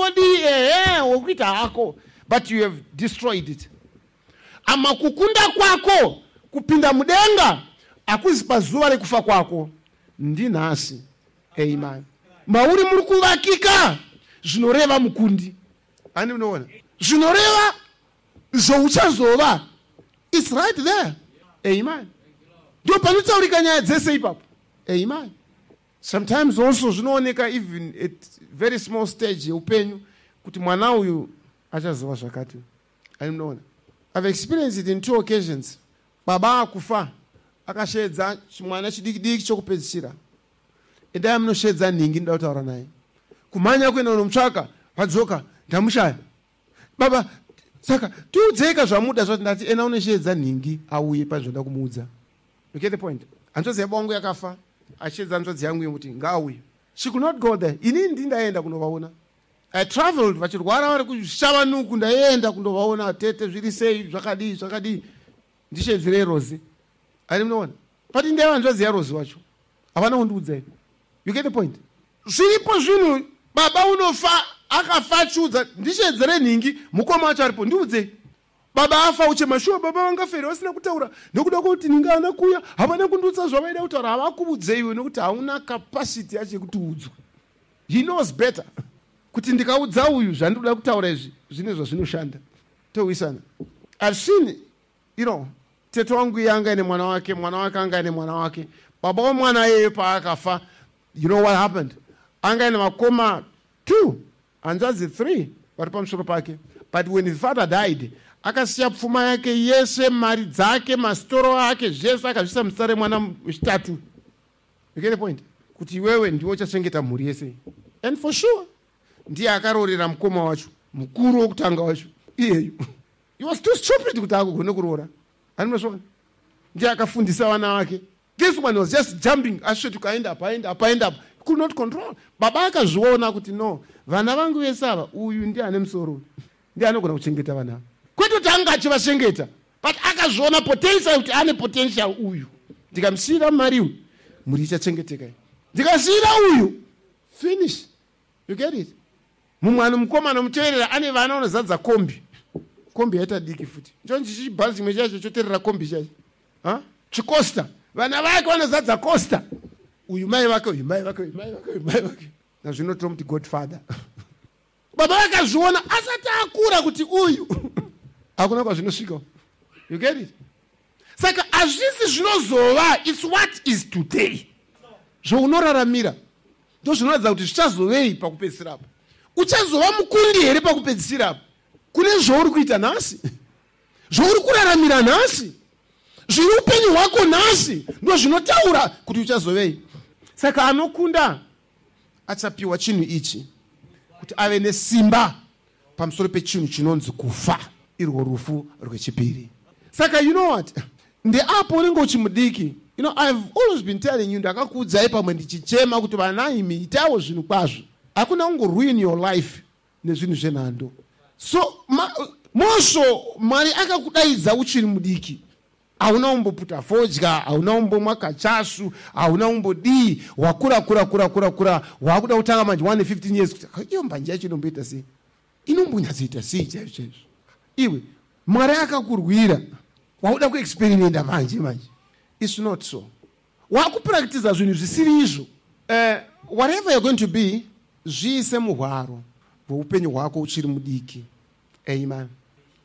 Speaker 1: wokuita hako. But you have destroyed it. Ama kukunda kwako kupinda mudenga akuzi pazuva rekufa kwako ndinhasi. Amen. Mauri muri kuvakika zvinoreva mukundi. Ani munoona? Zvinoreva zvouchazova. It's right there. Amen. Ndio panotsaurika nyaya dzese ipapo. Amen. Sometimes also zvinooneka even at very small stage yeupenyu kuti mwana uyu achazova zvakati. Ani munoona? I've experienced it in 2 occasions. Baba akufa akashedza chimwana chidiki chokupedzisira. Enda munoshedza ningi ndataura naye. Kumanya kuenda unomtsvaka padzoka ndamushaya. Baba saka tiudzeka zvamuda zvati ndati ena unoshedza ningi auye pazvoda kumuudza. You get the point? Anzodzi yabongo yakafa achedza anzodzi yangu yekuti ngauye. She could not go there. Inini ndindaenda kunovaona. I traveled vachirwara vari kushavanuku ndaenda kundovaona tete zviri sei zvakadii ndishedzere Rozi. Ari munoona. But ndaiva nzodzi Rozi wacho. Havana kundiudza. You get the point? Zviripo zvinhu baba unofa akafa chiudza ndishedzere ningi mukoma wacho aripo ndiudze. Baba afa uchemashuwa baba vangaferi vasina kutaura nekuda kuti ninga ana kuya havana kundiudza zvavaida kutaura havakuudze iwe nekuti hauna capacity yacho yekuti udzwe. He knows better. Kuti ndikaudza uyu zvandoda kutaura izvi zvine zvazvinoshanda. Towisana. I've seen, tete wangu yanga ine mwana wake anga ine mwana wake. Baba wamwana yeye paakafa, you know what happened? Anga ine makoma 2, anzazi 3 vari pamusoro pake. But when his father died, akasiya pfuma yake yese, mari dzake, mastoro ake, zvese akazvisa musare mwana wechitatu. You get the point? Kuti iwewe ndiwe uchachengeta mhuri yese. And for sure, ndiye akarorera mukoma wacho, mukuru wokutanga wacho. Iyeyo. He was too stupid kuti akugone kuroora. Anosvona. Ndiye akafundisa vana vake. This one was just jumping, asvetuka aenda apa. Could not control. Baba akazviona kuti no, vana vangu vese ava, uyu ndiye ane musoro. Ndiye anogona kuchengeta vana. Kwete kuti anga achivachengeta, but akazviona potential kuti ane potential uyu. Ndikamusiyira mari uyu, muri ichachengeteka. Ndikasiyira uyu, finish. You get it? Mumwana mukomana muteerera ane vana vanozadza kombi. Kombi yaita diki futi. Njonji chibhazi chimwe chacho choteerera kombi chacho. Chikosta. Vana vake vanozadza costa. Uyu mai vake. Na zvinotomuti Godfather. Baba vakazviona asati akura kuti uyu. Hakuna kwazvinosvika. You get it? Saka hazvisi zvinozova, it's what is today. Zvounoraramira. Ndo zvinoratidza kuti zvichazovei pakupedzisira apo. Uchazova mukundi here pakupedzisira apo. Kune zvauri kuita nhasi. Zvauri kuraramira nhasi. Zviri upenyu hwako nhasi. Ndo zvinotaura kuti uchazovei. Saka anokunda achapiwa chinhu ichi. Kuti ave nesimba pamusoro pechinhu chinonzi kufa. Irwo rufu rwechipiri. Saka you know what? Ndeapo unenge uchimudiki. I've always been telling you, ndakakuudzai pamwe ndichichema kuti vanaimi itawo zvinhu kwazvo. Hakuna ruin your life nezvinhu zvenhando. So mosho Mwari akakudaidza uchiri mudiki. Hauna umboputa fodya, hauna umbomwa kachasu, hauna umbodii, wakura wakuda kutanga manje 15 years kuti iyo mbanje yacho inomboita sei? Inombonyatsoita sei chaizvo? Iwe Mwari akakurwira. Wakuda kuexperimenta manje. It's not so. Wakupractice zvinhu zvisiri izvo. Whatever you're going to be, zviise muhwaro hweupenyu hwako uchiri mudiki. Amen.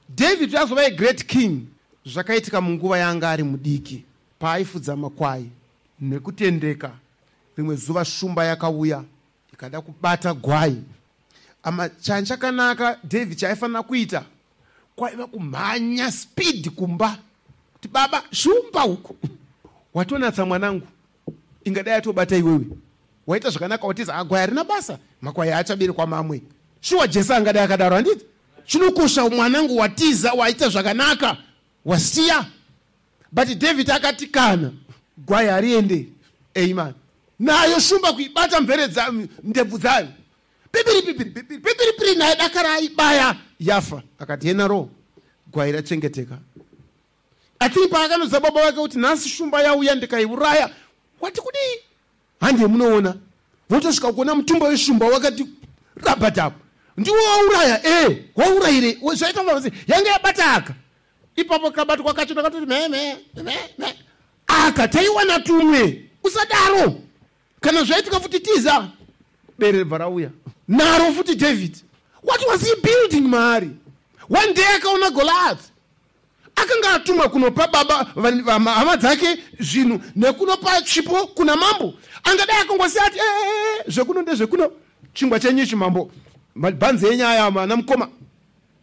Speaker 1: David azova a great king. Zvakaitika munguva yanga ari mudiki. Paaifudza makwai nekutendeka. Rimwe zuva shumba yakauya ikada kubata gwai. Changu chakanaka David chaifanira kuita kwaiva kumhanya speed kumba. Kuti baba shumba huku. Watonatsa mwanangu. Ingadai atobata iwewe. Waita zvakanaka watiza agwai arina basa. Makwai achaberekwa mamwe. Shuwa Jesu angadai akadaro handiti? Chinokosha mwanangu watiza waita zvakanaka. Wasiya. But David akati kana. Gwai ariende. Amen. Nayo shumba kuibata mvere ndebvu dzayo. Pipiri naye dakara aibaya yafa. Akati henaro. Gwai rachengeteka. Atiri paakanoudza baba wake kuti nhasi shumba yauya ndikaiuraya. Wati kudii? Hande munoona. Votosvika kuona mutumba weshumba wakati rabatapo. Ndiwo wauraya, waurayire. Zvaita mavasi, yanga yabataka. Ipapo kabatwa kacho nakatoti me. Akataiwana tumwe. Usadaro. Kana zvaitika futi tiza. Bere varauya. Naro futi David. What was he building Mari? One day akaona Goliath. Akanga atuma kunopa baba hama dzake zvinhu nekunopa chipo kuna mambo. Angadai akangosati zvekuno ndezvekuno. Chingwa chenyu chimambo. Mabhanzi enyaya mana mukoma.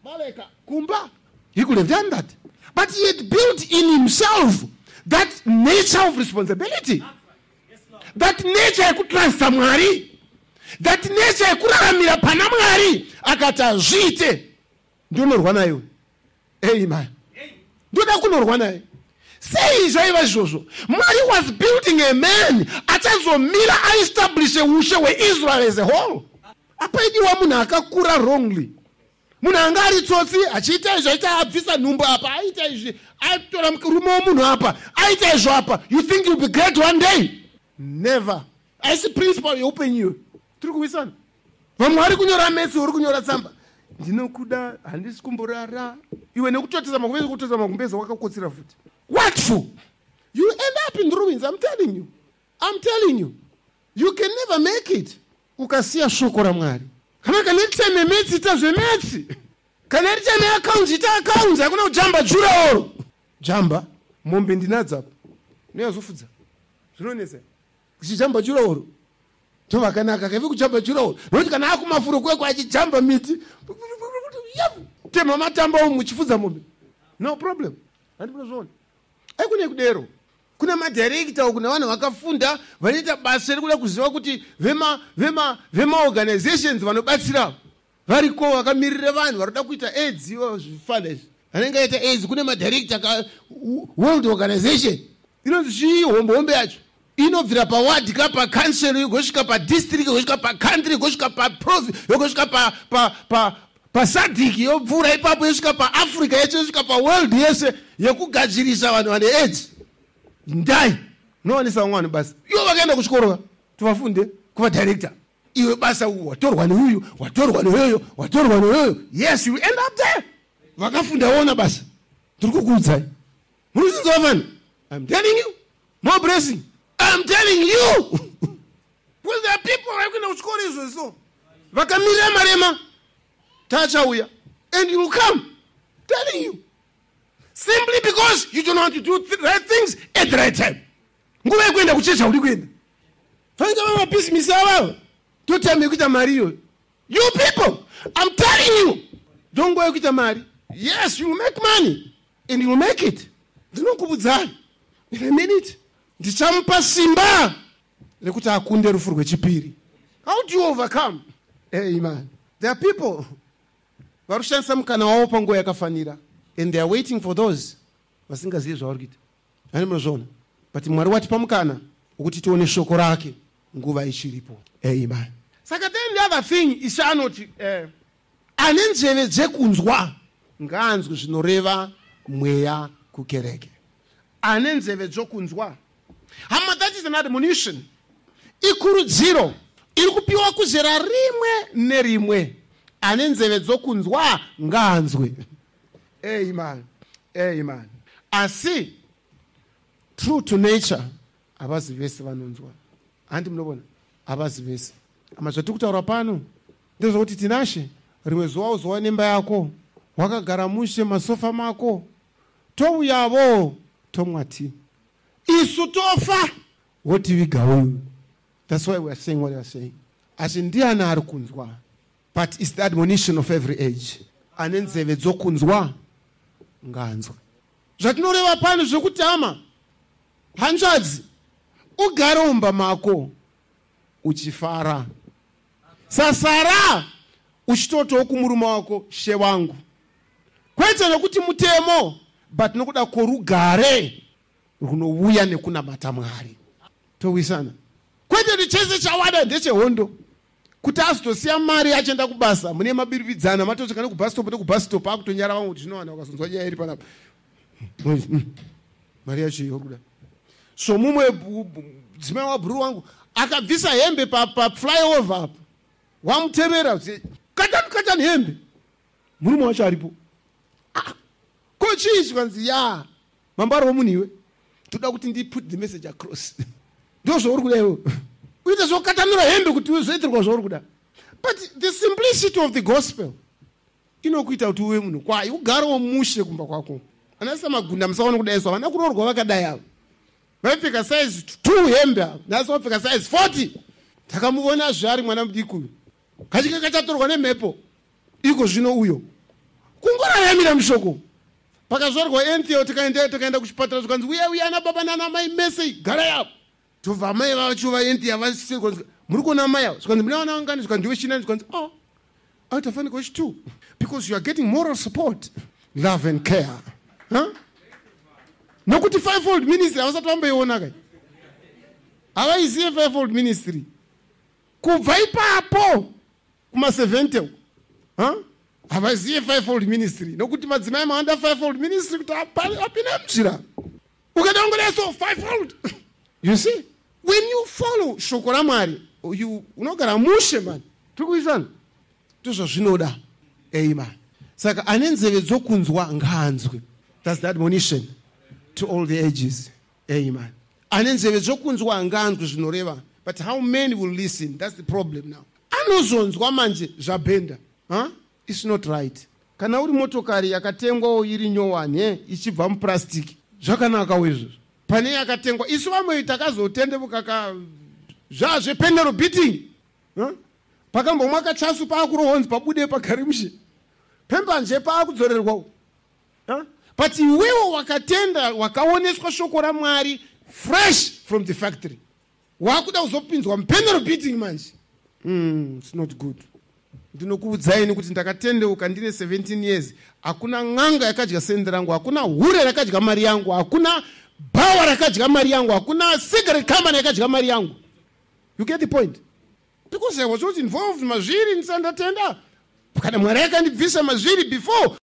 Speaker 1: Baleka kumba. He could have done that. But he had built in himself that nature of responsibility. That nature yekutrasta Mwari. That nature yekuraramira pana Mwari. Akata zviite. Ndonorwa nayo. Amen. Ndoda kunorwa nayo. Sei zvaiva izvozvo. Mwari was building a man. Achazomira aestablish ushe weIsrael as a whole. Apaidiwa munhu akakura wrongly. Munhu anga ari tsotsi achiita izvo aita abvisa nhumbu apa aita izvi atora murume womunhu apa aita izvo apa. You think you'll be great one day? Never. Aisi principle yeupenyu. Tiri kuwisana. Vamwe vari kunyora mesi uri kunyora tsamba. Ndinokuda handisi kumborara. Iwe nekutotesa magumbezi kutotesa magumbezi wakakotsira futi. What for? You end up in ruins. I'm telling you. I'm telling you. You can never make it. Ukasiya shoko ra Mwari. Kana kaneteme metsi tazve metsi. Kana richame account ita account. Hakuna kujamba jura oro. Jamba mombe ndinadza apa. Neyazofudza. Zvinonesa. Kuchijamba jura oro. Tova kanaka kavi kujamba jura oro. Noti kana akumafuro kweko achijamba miti. Tema matamba muchifudza mombe. No problem. Handibona zvona. Ekune kudero. Kuna madirector kuna vanhu vakafunda vanoita basa rekuda kuziva kuti vema organizations vanobatsira variko vakamirira vanhu varoda kuita AIDS zvifana izvi. Vanenge aita AIDS kune madirector ka World Organization. Inonzi zvii hombe yacho. Inobvira paward kapa council yogosvika padistrict yogosvika pacountry yogosvika paprovince yogosvika pa SADC yobvura ipapo yosvika paAfrica yacho yosvika paworld yese yekugadzirisa vanhu vane AIDS. Ndai nowanisa umwana basi iwo vakaenda kuchikoro tuvafunde kuva director iwe basa watorwa neuyu watorwa neyoyo watorwa neyoyo. Yes, you end up there. Vakafunda wona basa tiri kukuudzai munozvinzwa vanhu. I'm telling you, more blessing. I'm telling you. Because there are people vakaenda kuchikoro izvo so vakamirira marema tachauya and you will come. Telling you. Simply because you don't want to do the right things at the right time. Nguva yekuenda kuchecha uri kuenda. Fanga vama business ava. Totame kuita mari yo. You people, I'm telling you, don't go kuita mari. Yes, you will make money and you will make it. Ndinokubudzai. In a minute, ndichamupa simba rekuti akunde rufu rwechipiri. How do you overcome? Amen. There are people varushandisa mukana wavo panguva yakafanira. And they are waiting for those vasingazivi zvavari kuita. Handimuzvona. But Mwari watipa mukana wokuti tione shoko rake nguva ichiripo. Amen. Saka then the other thing is anoti ane nzeve dzekunzwa ngaanzwe zvinoreva mweya kukereke. Ane nzeve dzokunzwa. Hama, that is an admonition. Ikurudziro iri kupiwa kuzera rimwe nerimwe. Ane nzeve dzokunzwa ngaanzwe. Amen. Amen. Asi true to nature avazivesi vanonzwa. Handi munobona avazivesi. Ama zvatiri kutaura pano ndezvokuti tinashe rimwe zuva uzowa nemba yako wakagara mushe masofa mako touyavo tomwati isu tofa wotiviga uyu. That's why we are saying what we are saying. Asi ndiani ari kunzwa. But it's the admonition of every age. Ane nzeve dzokunzwa nganzwa. Zvatinoreva pano zvekuti hama hanzvadzi ugare mumba mako uchifara. Sasara uchitotawo kumurume wako she wangu. Kwete nokuti mutemo but nokuda korugare runouya nekunamata Mwari. Towisana. Kwete richese chawada ndechehondo. Kuti azotosiya mari achienda kubasa mune mabiripidzana matoti kana kubus stop nekubus stop akutonyara vangu kuti zvinowana ukazonzwa nyaya iri panapa. Mari yacho yokuda. So mumwe dzimai wabhuru wangu akabvisa hembe pa flyover apa. Wamutemera kuti katani hembe. Murume wacho aripo. Ko chii chikanzi ya mambaro womunhu iwe. Toda kuti ndi put the message across. Ndo zvauri kuda iwe. Uite zvokatanura hembe kuti uzoitirwa zvauri kuda. But the simplicity of the gospel inokuita kuti uve munhu kwai ugarewo mushe kumba kwako. Anasa magunda musaona kudaiswa vana kuroorwa vakadai ava. Vaipfeka size 2 hembe ava. Nhasi vapfeka size 40. Takamuona zvari mwana mudiki uyu. Kachike kachatorwa nemhepo. Iko zvino uyo. Kungoraramira mushoko. pakazvarwa Entheo tikaenda kuchipatara zvikanzi uya ana baba nana mai mese gara yapo. Tobva amai vacho vaEntheo vasirwa muri kuona mai avo zvikanzi muna vana vangani zvikanzi ndiwe chinani zvikanzi tafanirwa chitu because you are getting moral support, love and care. Nokuti fivefold ministry havasati vamboiona kai. Havaizive fivefold ministry. Kubva ipapo kuma70 havaizive fivefold ministry. Nokuti madzimai maanda fivefold ministry kuti apinda munzira. Ukada ungoleso fivefold. You see? When you follow shoko raMwari, unogara mushe man. Tikuizana. Tizvo zvinoda. Amen. Saka ane nzeve dzokunzwa ngaanzwe. That's the admonition to all the ages. Amen. Ane nzeve dzokunzwa ngaanzwe zvinoreva. But how many will listen? That's the problem now. Anozonzwa manje zvabhenda. It's not right. Kana uri motokari yakatengwa iri nyowani ichibva muplastic. Zvakanaka izvozvo. Pane yakatengwa isu vamwe takazotendebuka zvazvependero beating. Pakambomwa kachasu paakurohonzi pabude pagarimushe. Pembanje paakudzorerwawo. But iwewo wakatenda wakaoneswa shoko raMwari fresh from the factory. Wakuda kuzopinzwa mupendero beating manje. It's not good. Ndinokuudzaini kuti ndakatendeuka ndine 17 years. Hakuna ng'anga yakadya sende rangu, hakuna hure rakadya mari yangu, hakuna bawa rakadya mari yangu, hakuna cigarette company yakadya mari yangu. You get the point? Because I was not involved mazviri ndisandatenda. Kana Mwari akandibvisa mazviri before.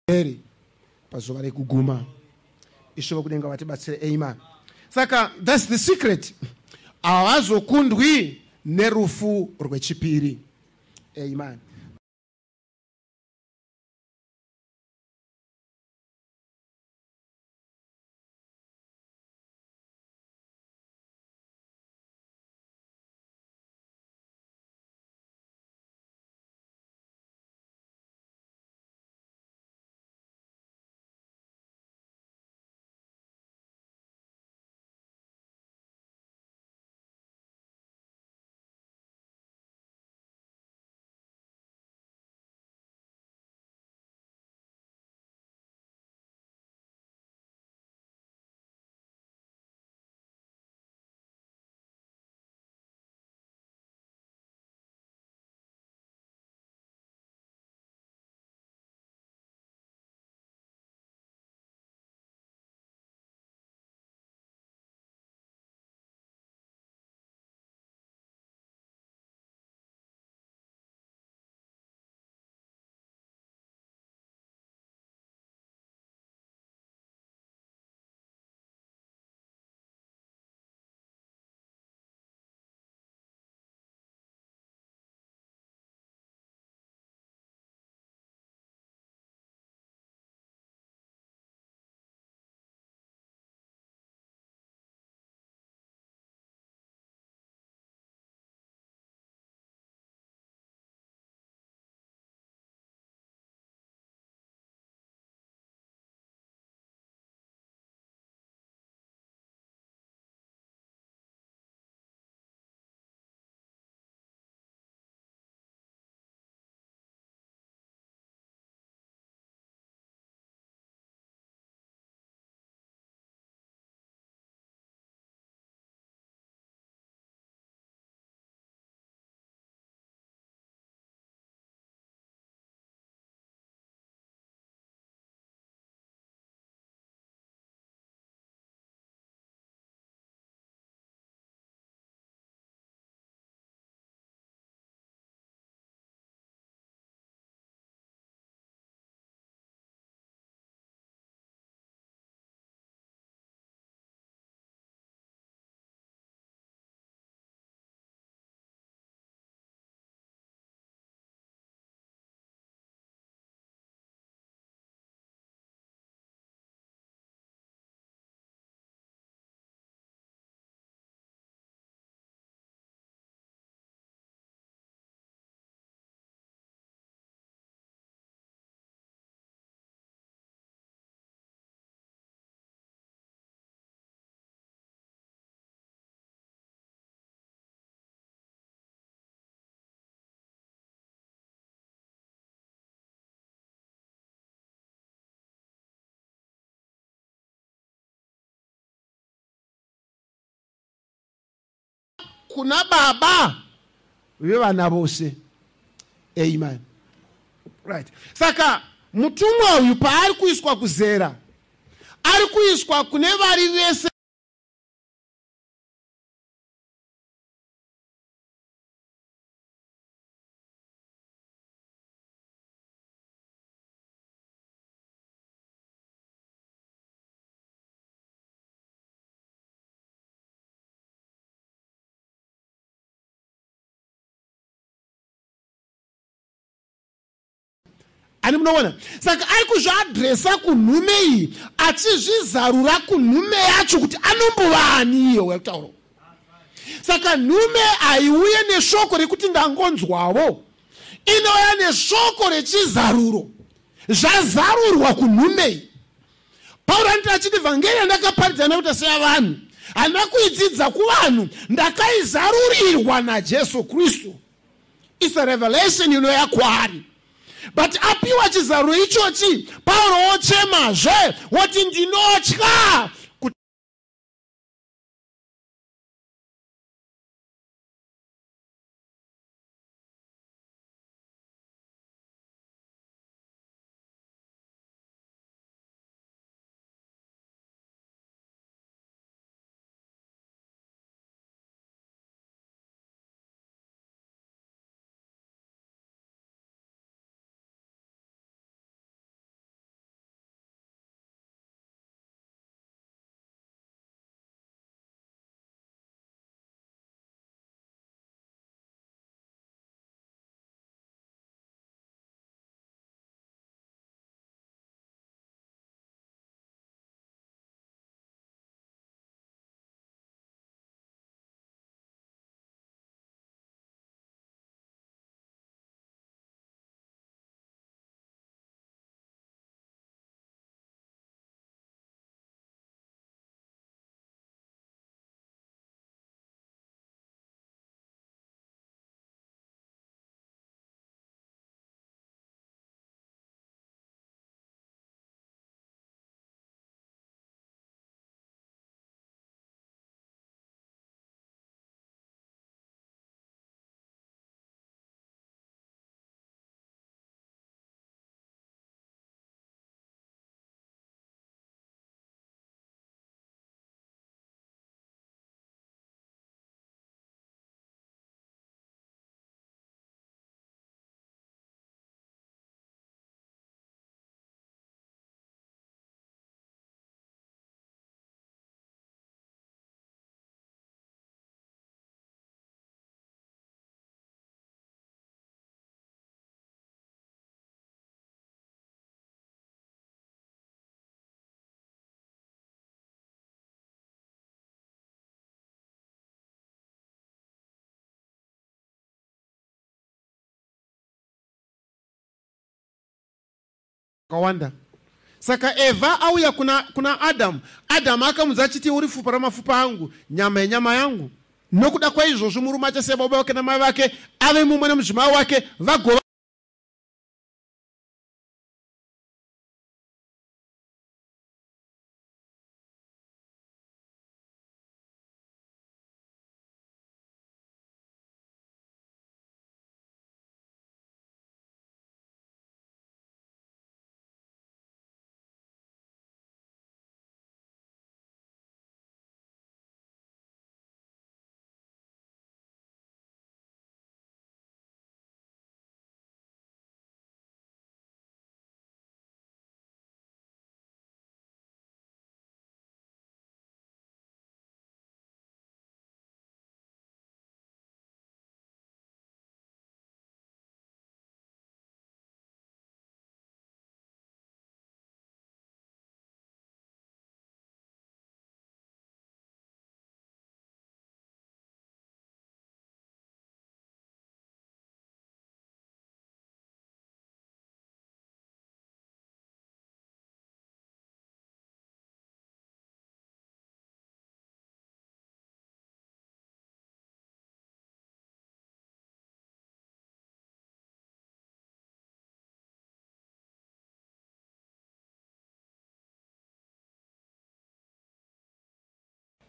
Speaker 1: eri pazuva rekuguma. Ishe vokudenga vatibatsire. Amen. Saka that's the secret. Havazokundwi nerufu rwechipiri. Amen. Kuna baba vevana vose. Amen. Right. Saka mutumwa uyu paari kuiswa kuzera, ari kuiswa kune vari vese ani munoona. Saka ari kuzviadresa kunhume iyi, achizvizarura kunhume yacho kuti anombovani iyo wekutaura. Saka nhume haiuye neshoko rekuti ndangonzwavo, inouya neshoko rechizaruro, zvazarurwa kunhume iyi. Pauro anoti achiti vhangeri yandakaparidza nekuti seyavanhu handina kuidzidza kuvanhu, ndakaizarurirwa naJesu Kristu. It's a revelation inouya kwaari. But apiwa chizaruro ichochi, Pauro ochemazve woti ndinotya kawanda. Saka Eva auya kuna Adam. Adam akamudza achiti uri fupa ramafupa angu, nyama yenyama yangu. Nokuda kwa izvozvo murume achasiya baba wake namai vake, ave mumwe nemudzimai wake, vagova.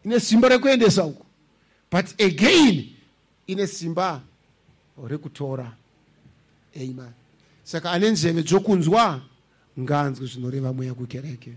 Speaker 1: Ine simba rekuendesa uko. But again, ine simba rekutora. Amen. Saka anenzeve dzokunzwa nganzwe zvinoreva mweya kukereke.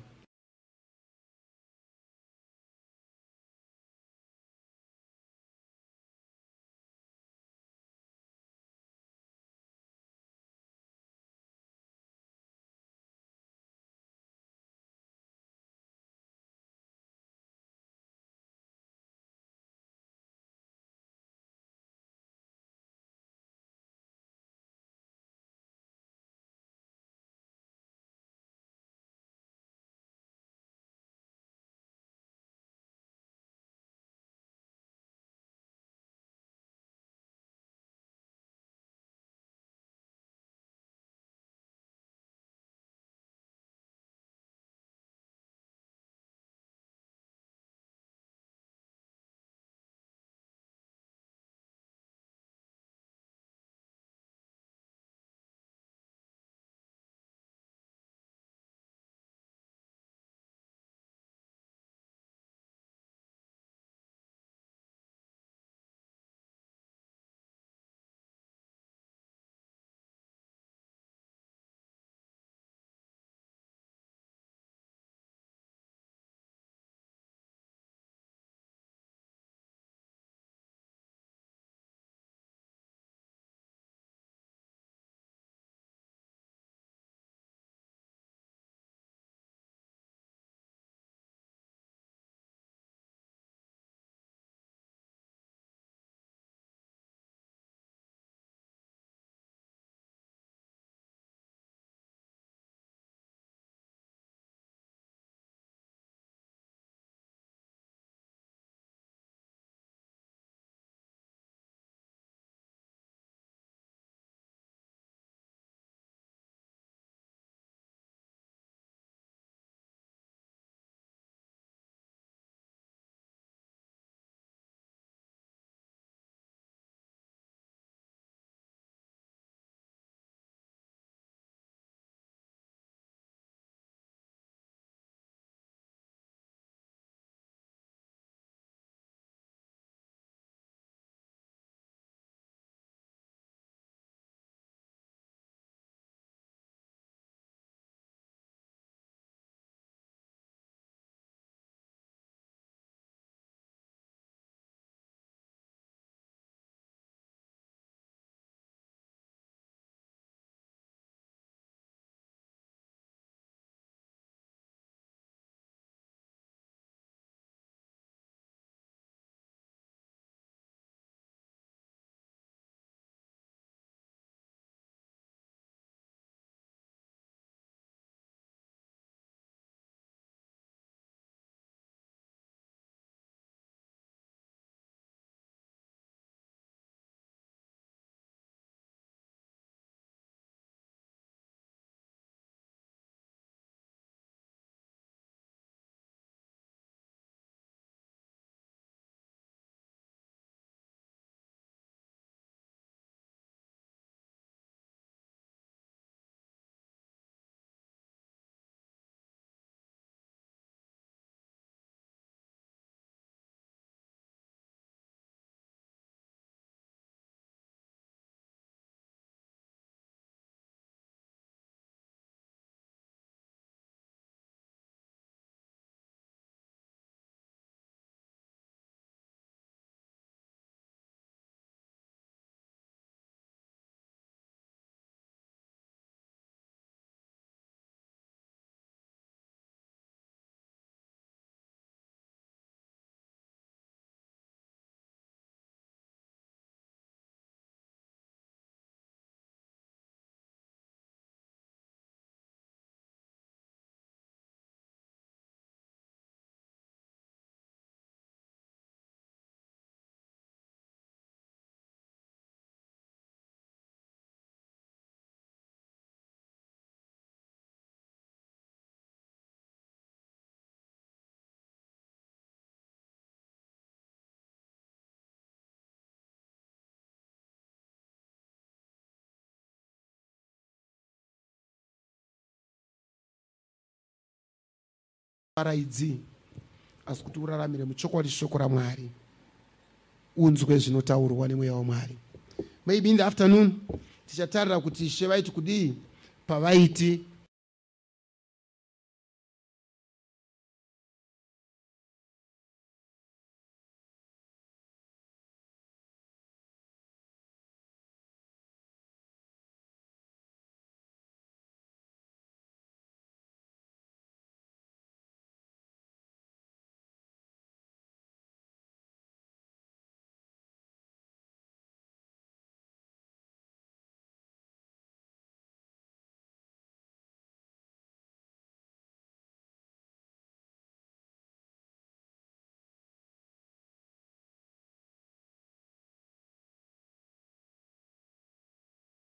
Speaker 1: varaidzi asi kuti uraramire muchokwadi shoko raMwari, unzwe zvinotaurwa nemweya waMwari. Maybe in the afternoon tichatarira kuti She vaiti kudii pavaiti